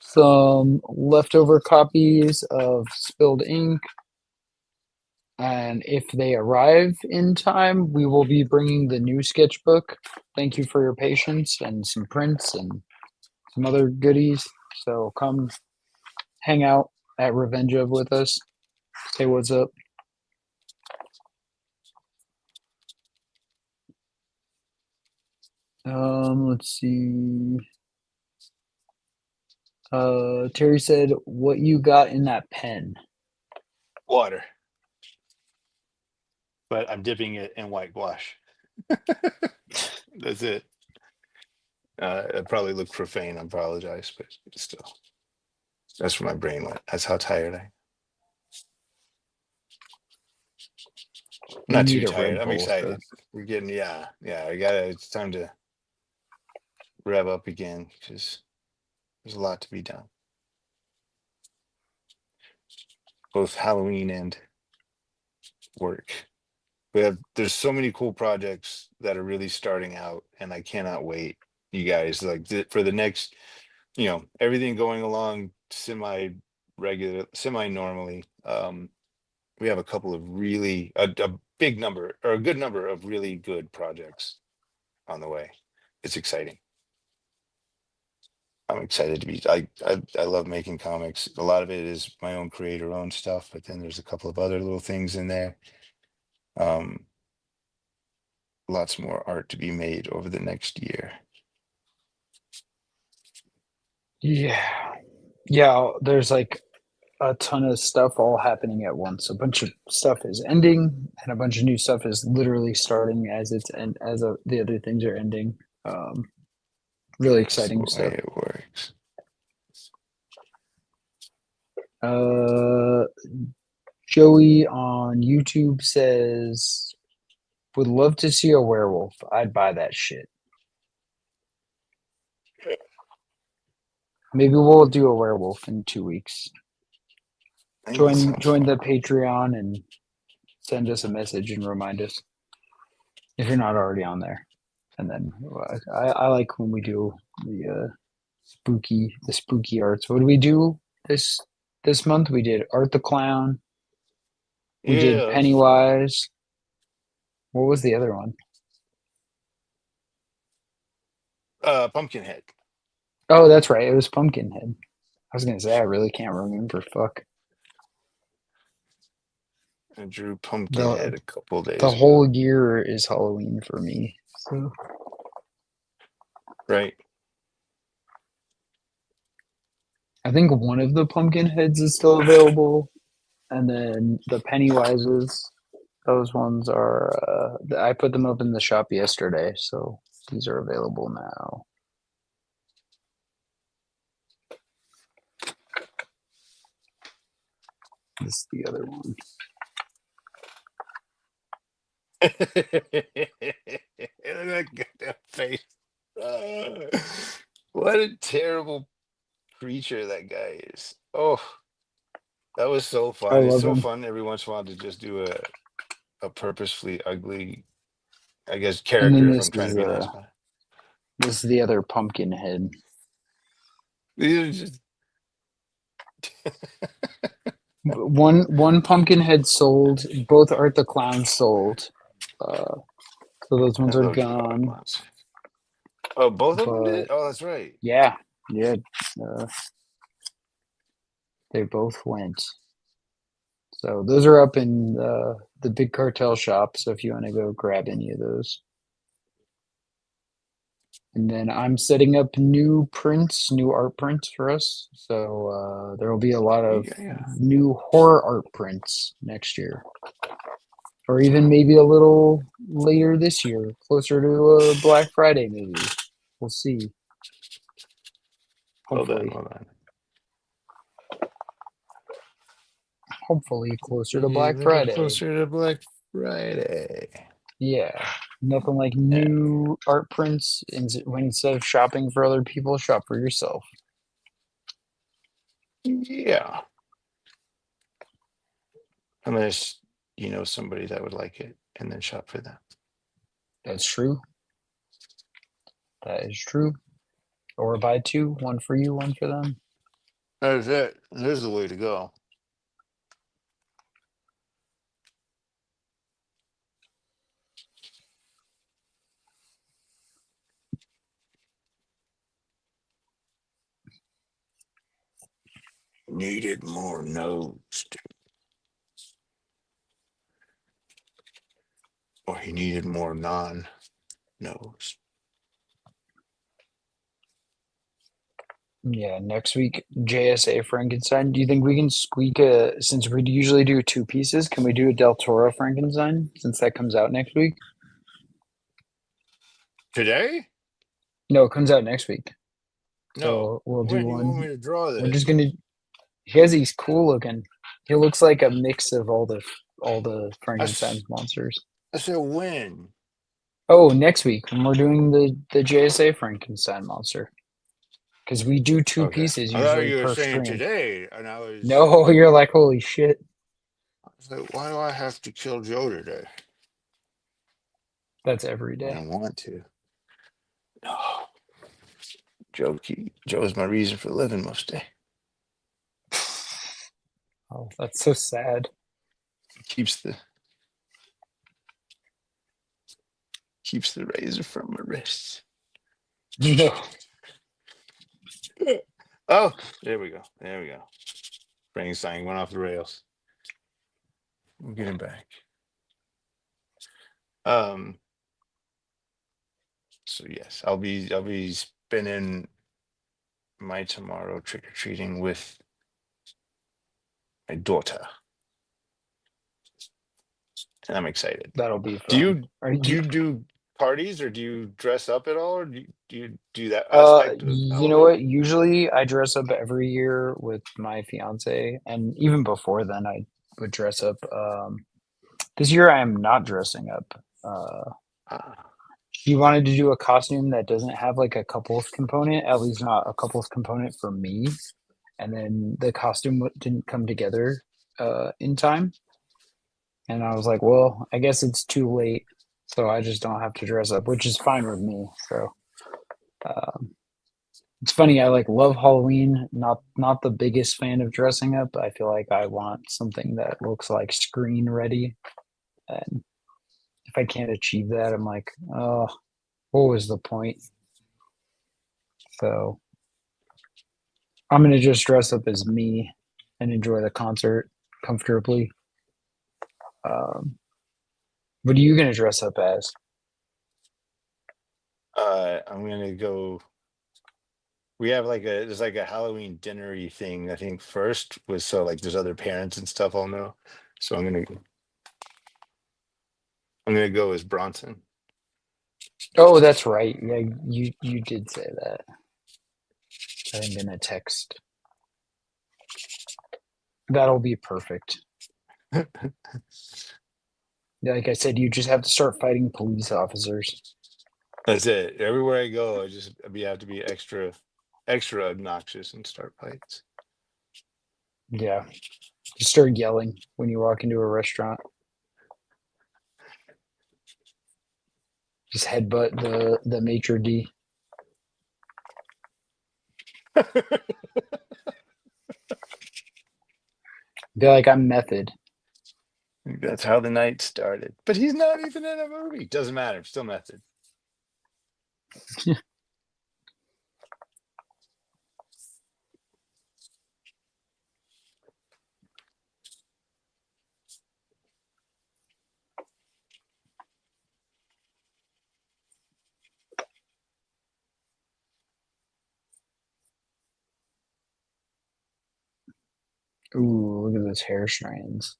some leftover copies of Spilled Ink, and if they arrive in time, we will be bringing the new sketchbook. Thank you for your patience and some prints and some other goodies. So come hang out at Revenge of with us. Say what's up. Let's see. Terry said, "What you got in that pen?" Water. But I'm dipping it in white gouache. That's it. It probably looked profane. I apologize, but still, that's where my brain went. That's how tired I am. You Not need too a tired. Red I'm Bull, sir. excited. We're getting, yeah. I got to, it's time to rev up again because there's a lot to be done, both Halloween and work. There's so many cool projects that are really starting out, and I cannot wait. You guys, like for the next, everything going along semi-regular, semi-normally. We have a couple of really a big number or a good number of really good projects on the way. It's exciting. I'm excited to be. I love making comics. A lot of it is my own creator owned stuff, but then there's a couple of other little things in there. Um, Lots more art to be made over the next year. Yeah. Yeah, there's like a ton of stuff all happening at once. A bunch of stuff is ending, and a bunch of new stuff is literally starting as it's and the other things are ending. Really That's the exciting way stuff. it works. Uh, Joey on YouTube says, "Would love to see a werewolf. I'd buy that shit." Maybe we'll do a werewolf in 2 weeks. I think that Join sounds fun. the Patreon and send us a message and remind us if you're not already on there. And then I like when we do the spooky arts. What did we do this month? We did Art the Clown. We did Yeah, that's fun. Pennywise. What was the other one? Pumpkinhead. Oh, that's right. It was Pumpkinhead. I was gonna say I really can't remember. Fuck. I drew The Pumpkinhead a couple the days ago. whole year is Halloween for me. So Right. I think one of the pumpkin heads is still available, and then the Pennywises. Those ones are. I put them up in the shop yesterday, so these are available now. This is the other one. That goddamn face. Ah, what a terrible creature that guy is. Oh, that was so I fun. It's love so him. fun every once in a while to just do a purposefully ugly, I guess, And then character if I'm trying to be nice about this is the other pumpkin head. it. These are just One pumpkin head sold. Both Art the Clown sold. Uh, so those ones I are love cute art gone. clowns. Oh, both of them did? But Oh, that's right. yeah, yeah, uh, they both went. So those are up in the big cartel shop. So if you want to go grab any of those. And then I'm setting up new prints, new art prints for us. So there will be a lot of Yeah, yeah. new horror art prints next year, or even maybe a little later this year, closer to Black Friday, maybe. We'll see. Well done, Hopefully, well done. hopefully closer to A Black little Friday. closer to Black Friday. Yeah, nothing like Yeah. new art prints. When instead of shopping for other people, shop for yourself. Yeah. Unless you know somebody that would like it and then shop for them. That's true. That is true. Or buy two, one for you, one for them. That's it. There's the way to go. Needed more nose, or he needed more non-nose. Yeah, next week, JSA Frankenstein. Do you think we can squeak a, since we usually do two pieces, can we do a Del Toro Frankenstein since that comes out next week? Today? No, it comes out next week. No. So we'll do When do you want one. me to draw We're just this? gonna, because he's cool looking. He looks like a mix of all the I, s- Frankenstein's monsters. I said when? Oh, next week when we're doing the JSA Frankenstein monster. Because we do two Okay. pieces I thought usually you were per saying stream. today, and No, you're like, holy shit. I was like, why do I have to kill Joe today? That's every I day. don't want to. No. Joe's my reason for living most day. Oh, that's so sad. Keeps the keeps the razor from my wrists. No. Oh, there we go. There we go. Frankenstein went off the rails. We'll get him back. Um. So yes, I'll be spending my tomorrow trick or treating with my daughter, and I'm excited. That'll be Do fun. you Are do you, you do parties or do you dress up at all, or do you do that aspect of you know Halloween? what? Usually I dress up every year with my fiance, and even before then I would dress up. This year I am not dressing up. Ah, She wanted to do a costume that doesn't have like a couples component, at least not a couples component for me. And then the costume didn't come together in time. And I was like, well, I guess it's too late. So I just don't have to dress up, which is fine with me. So um, it's funny. I like love Halloween. Not the biggest fan of dressing up. I feel like I want something that looks like screen ready. And if I can't achieve that, I'm like, oh, what was the point? So I'm gonna just dress up as me and enjoy the concert comfortably. Um, what are you gonna dress up as? I'm gonna go. We have like a there's like a Halloween dinnery thing. I think first was so like there's other parents and stuff I'll know. So I'm gonna go as Bronson. Oh, that's right. Yeah, you did say that. I think in a text. That'll be perfect. Like I said, you just have to start fighting police officers. That's it. Everywhere I go, have to be extra obnoxious and start fights. Yeah, just start yelling when you walk into a restaurant. Just headbutt the maitre d. Be like, I'm method. That's how the night started. But he's not even in a movie. Doesn't matter. Still method. Ooh, look at those hair strands.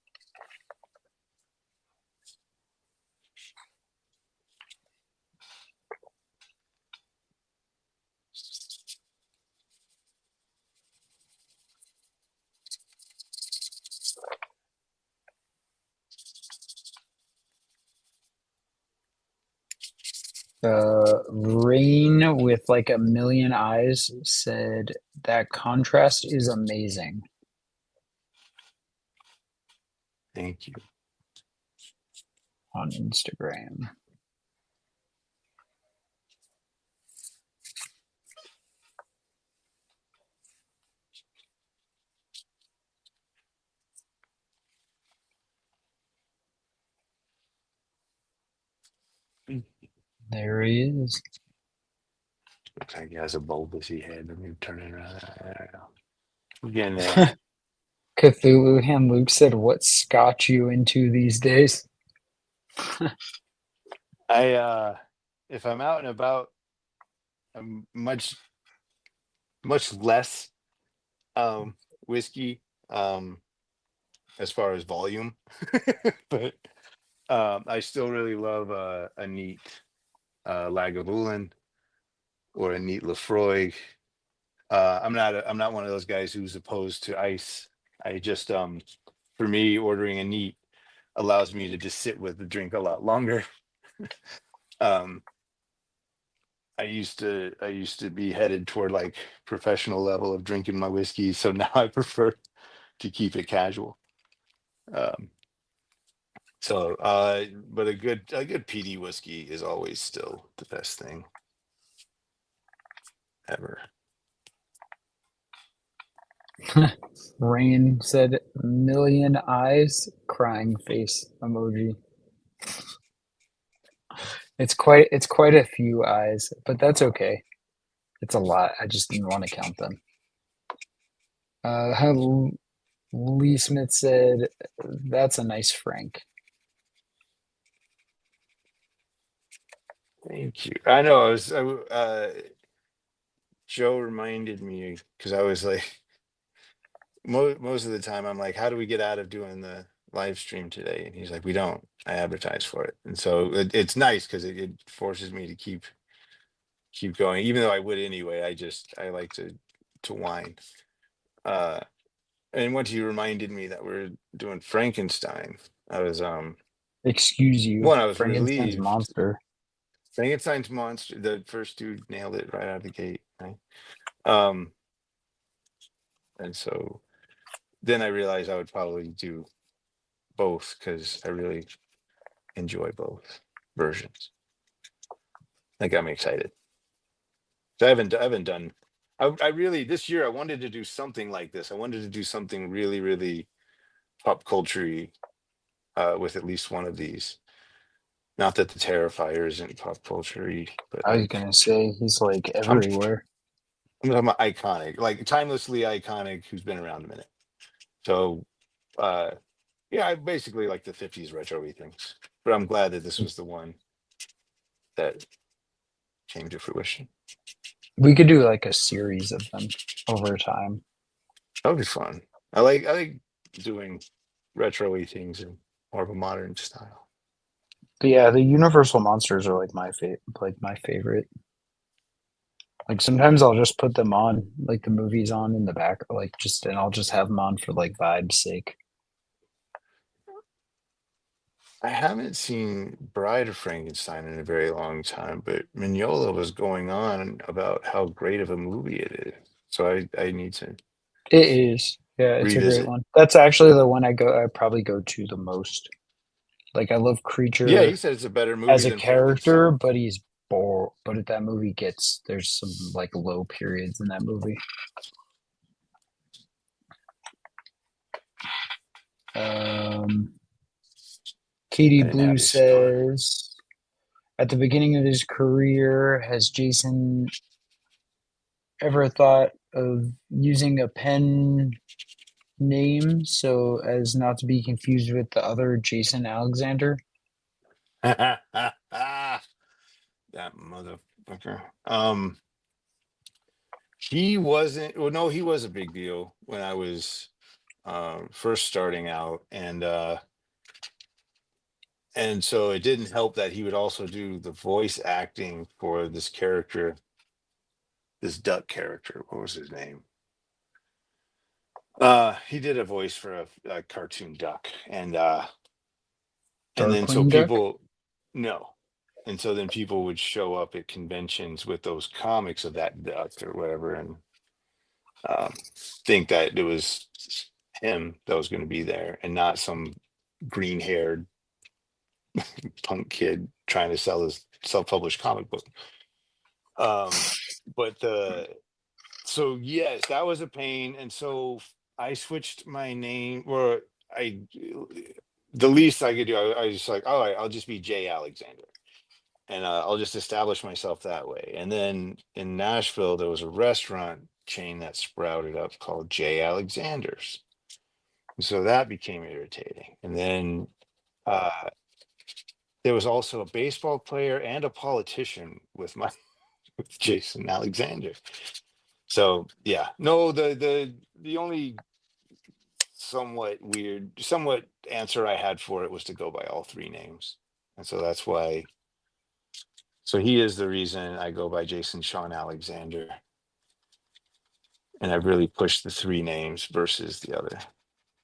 Rain with like a million eyes said that contrast is amazing Thank you. on Instagram. There he is. Looks like he has a bulbousy head. Let me turn it around. I don't know. We're getting there. Cthulhu Hand Luke said, "What scotch you into these days?" If I'm out and about, I'm much less whiskey as far as volume. But I still really love a neat Lagavulin or a neat Lefroy. I'm not one of those guys who's opposed to ice. I just for me, ordering a neat allows me to just sit with the drink a lot longer. um I used to be headed toward like professional level of drinking my whiskey, so now I prefer to keep it casual. um but a good PD whiskey is always still the best thing ever. Rain said, "Million eyes, crying face emoji." It's quite a few eyes, but that's okay. It's a lot. I just didn't want to count them. Lee Smith said, "That's a nice Frank." Thank you. I know Joe reminded me because I was like, most of the time I'm like, how do we get out of doing the live stream today? And he's like, we don't. I advertise for it, and so it's nice because it forces me to keep going, even though I would anyway. I like to whine. Uh, and once you reminded me that we're doing Frankenstein, I was Excuse you, one, I was Frankenstein's relieved. monster. Frankenstein's monster, the first dude nailed it right out of the gate, right? Um, and so then I realized I would probably do both because I really enjoy both versions. Like I'm excited. So I haven't done. I really this year I wanted to do something like this. I wanted to do something really really pop culture with at least one of these. Not that the Terrifier isn't pop culture, but I was like gonna say he's like I'm everywhere. I'm talking about iconic, like timelessly iconic, who's been around a minute. So uh yeah, I basically like the 50s retro things. But I'm glad that this was the one that came to fruition. We could do like a series of them over time. That would be fun. I like doing retro things in more of a modern style. But yeah, the Universal monsters are like my favorite. Like sometimes I'll just put them on, like the movies on in the back, like and I'll just have them on for like vibes sake. I haven't seen Bride of Frankenstein in a very long time, but Mignola was going on about how great of a movie it is. So I need to It is. Yeah, it's a great revisit. one. That's actually the one I probably go to the most. Like I love Yeah, he Creature said it's a better movie as a than character, Frankenstein. but he's bored. But that movie gets there's some like low periods in that movie. Um, Katie I didn't have Blue his fun. says, at the beginning of his career, has Jason ever thought of using a pen name so as not to be confused with the other Jason Alexander? That motherfucker. He wasn't, well, no, he was a big deal when I was first starting out, and so it didn't help that he would also do the voice acting for this character, this duck character. What was his name? He did a voice for a cartoon duck, and then so Darkwing Duck? people, no, and so then people would show up at conventions with those comics of that duck or whatever, and um, think that it was him that was going to be there and not some green haired punk kid trying to sell his self-published comic book. Um, but so yes, that was a pain, and so I switched my name, or I the least I could do. I was just like, all right, I'll just be Jay Alexander, and I'll just establish myself that way. And then in Nashville, there was a restaurant chain that sprouted up called Jay Alexander's. So that became irritating. And then uh, there was also a baseball player and a politician with my with Jason Alexander. So yeah, no, the only somewhat answer I had for it was to go by all three names. And so that's why, so he is the reason I go by Jason Sean Alexander. And I've really pushed the three names versus the other.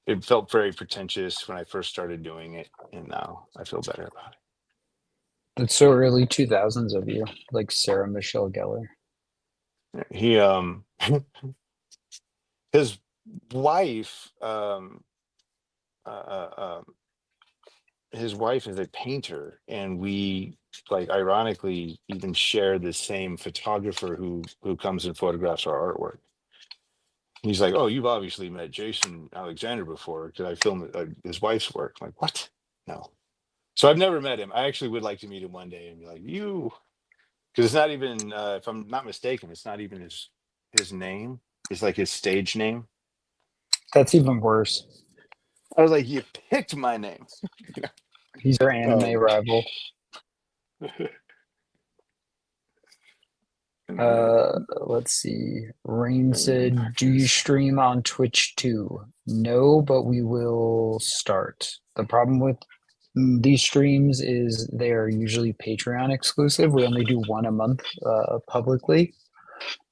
It felt very pretentious when I first started doing it, and now I feel better about That's so early 2000s of you, like Sarah Michelle Gellar. it. He his wife uh, uh, um his wife is a painter, and we, like, ironically even share the same photographer who comes and photographs our artwork. He's like, oh, you've obviously met Jason Alexander before because I filmed his wife's work. I'm like, what? No. So I've never met him. I actually would like to meet him one day and be like, you, because it's not even, if I'm not mistaken, it's not even his name. It's like his stage name. That's even worse. I was like, you picked my name. He's our anime um, rival. uh, Uh, let's see. Rain said, "Do you stream on Twitch too?" No, but we will start. The problem with these streams is they are usually Patreon exclusive. We only do one a month publicly,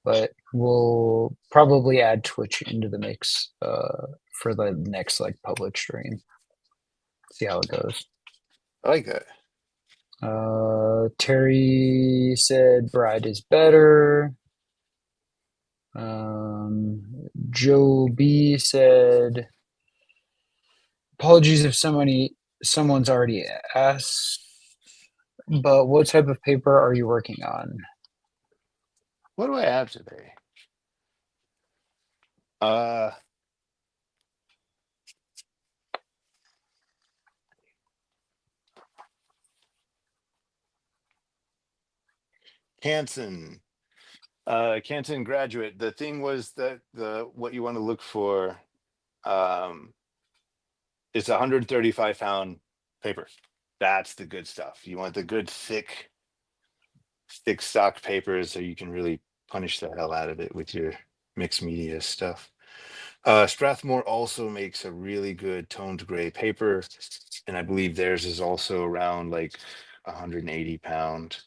but we'll probably add Twitch into the mix for the next like public stream. See how it goes. I like that. Terry said Bride is better. Joe B said, apologies if someone's already asked, but what type of paper are you working on? What do I have today? Uh, Canson. Canton graduate. The thing was that the what you want to look for um is 135 pound paper. That's the good stuff. You want the good thick stock papers so you can really punish the hell out of it with your mixed media stuff. Strathmore also makes a really good toned gray paper, and I believe theirs is also around like 180 pound.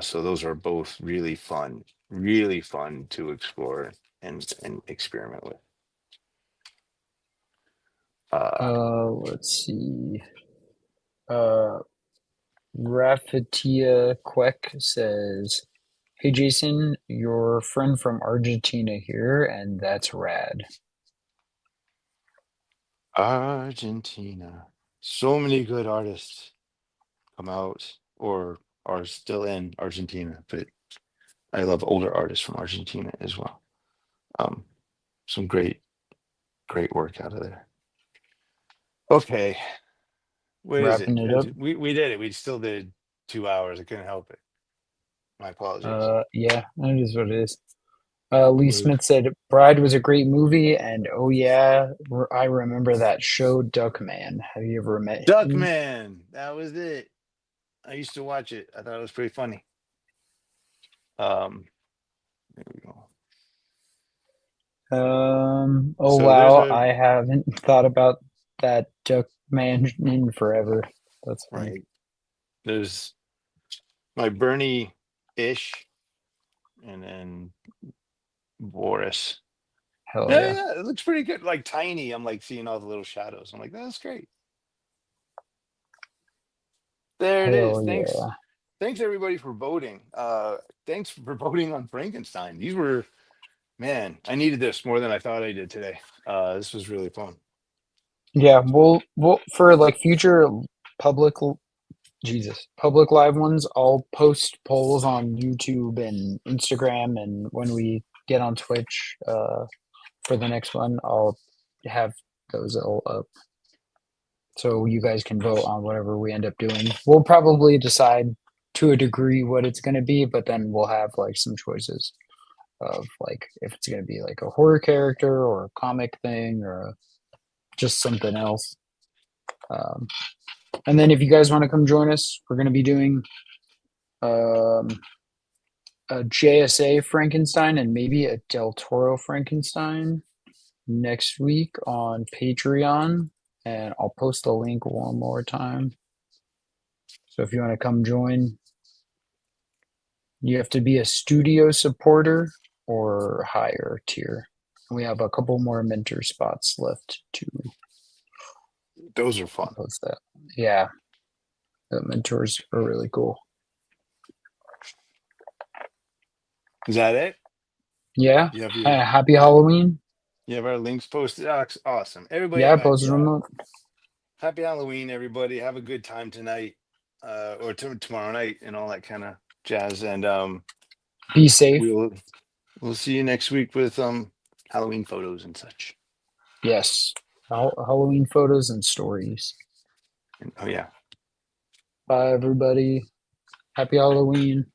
So those are both really fun to explore and experiment with. Uh, Let's see. Uh, Rafatia Quek says, "Hey Jason, your friend from Argentina here, and that's rad." Argentina. So many good artists come out or are still in Argentina, but I love older artists from Argentina as well. Um, some great work out of there. Okay, what is it? Wrapping it up. We did it. We still did 2 hours. I couldn't help it. My apologies. Yeah, that is what it is. Lee Word. Smith said, "Bride was a great movie, and oh yeah, I remember that show, Duckman. Have you ever met him?" Duckman. That was it. I used to watch it. I thought it was pretty funny. There we go. Oh So there's wow, a I haven't thought about that Duckman in forever. That's funny. right. There's my Bernie ish and then Boris. Hell Yeah, yeah. yeah, it looks pretty good. Like tiny. I'm like seeing all the little shadows. I'm like, that's great. There it is. Hell Thanks. yeah. Thanks everybody for voting. Thanks for voting on Frankenstein. These were, man, I needed this more than I thought I did today. This was really fun. Yeah, we'll for like future public public live ones, I'll post polls on YouTube and Instagram, and when we get on Twitch, for the next one, I'll have those all up so you guys can vote on whatever we end up doing. We'll probably decide to a degree what it's going to be, but then we'll have like some choices of like if it's going to be like a horror character or a comic thing or just something else. Um, and then if you guys want to come join us, we're going to be doing um, a JSA Frankenstein and maybe a Del Toro Frankenstein next week on Patreon. And I'll post the link one more time. So if you want to come join, you have to be a studio supporter or higher tier. We have a couple more mentor spots left to Those are fun. post that. Yeah, the mentors are really cool. Is that it? Yeah. You have your Happy Halloween. you have our links posted. Oh, awesome. Everybody, Yeah, posted them up. happy Halloween, everybody. Have a good time tonight, or tomorrow night, and all that kind of jazz. And Be safe. we'll see you next week with Halloween photos and such. Yes. Halloween photos and stories. And, oh yeah. Bye, everybody. Happy Halloween.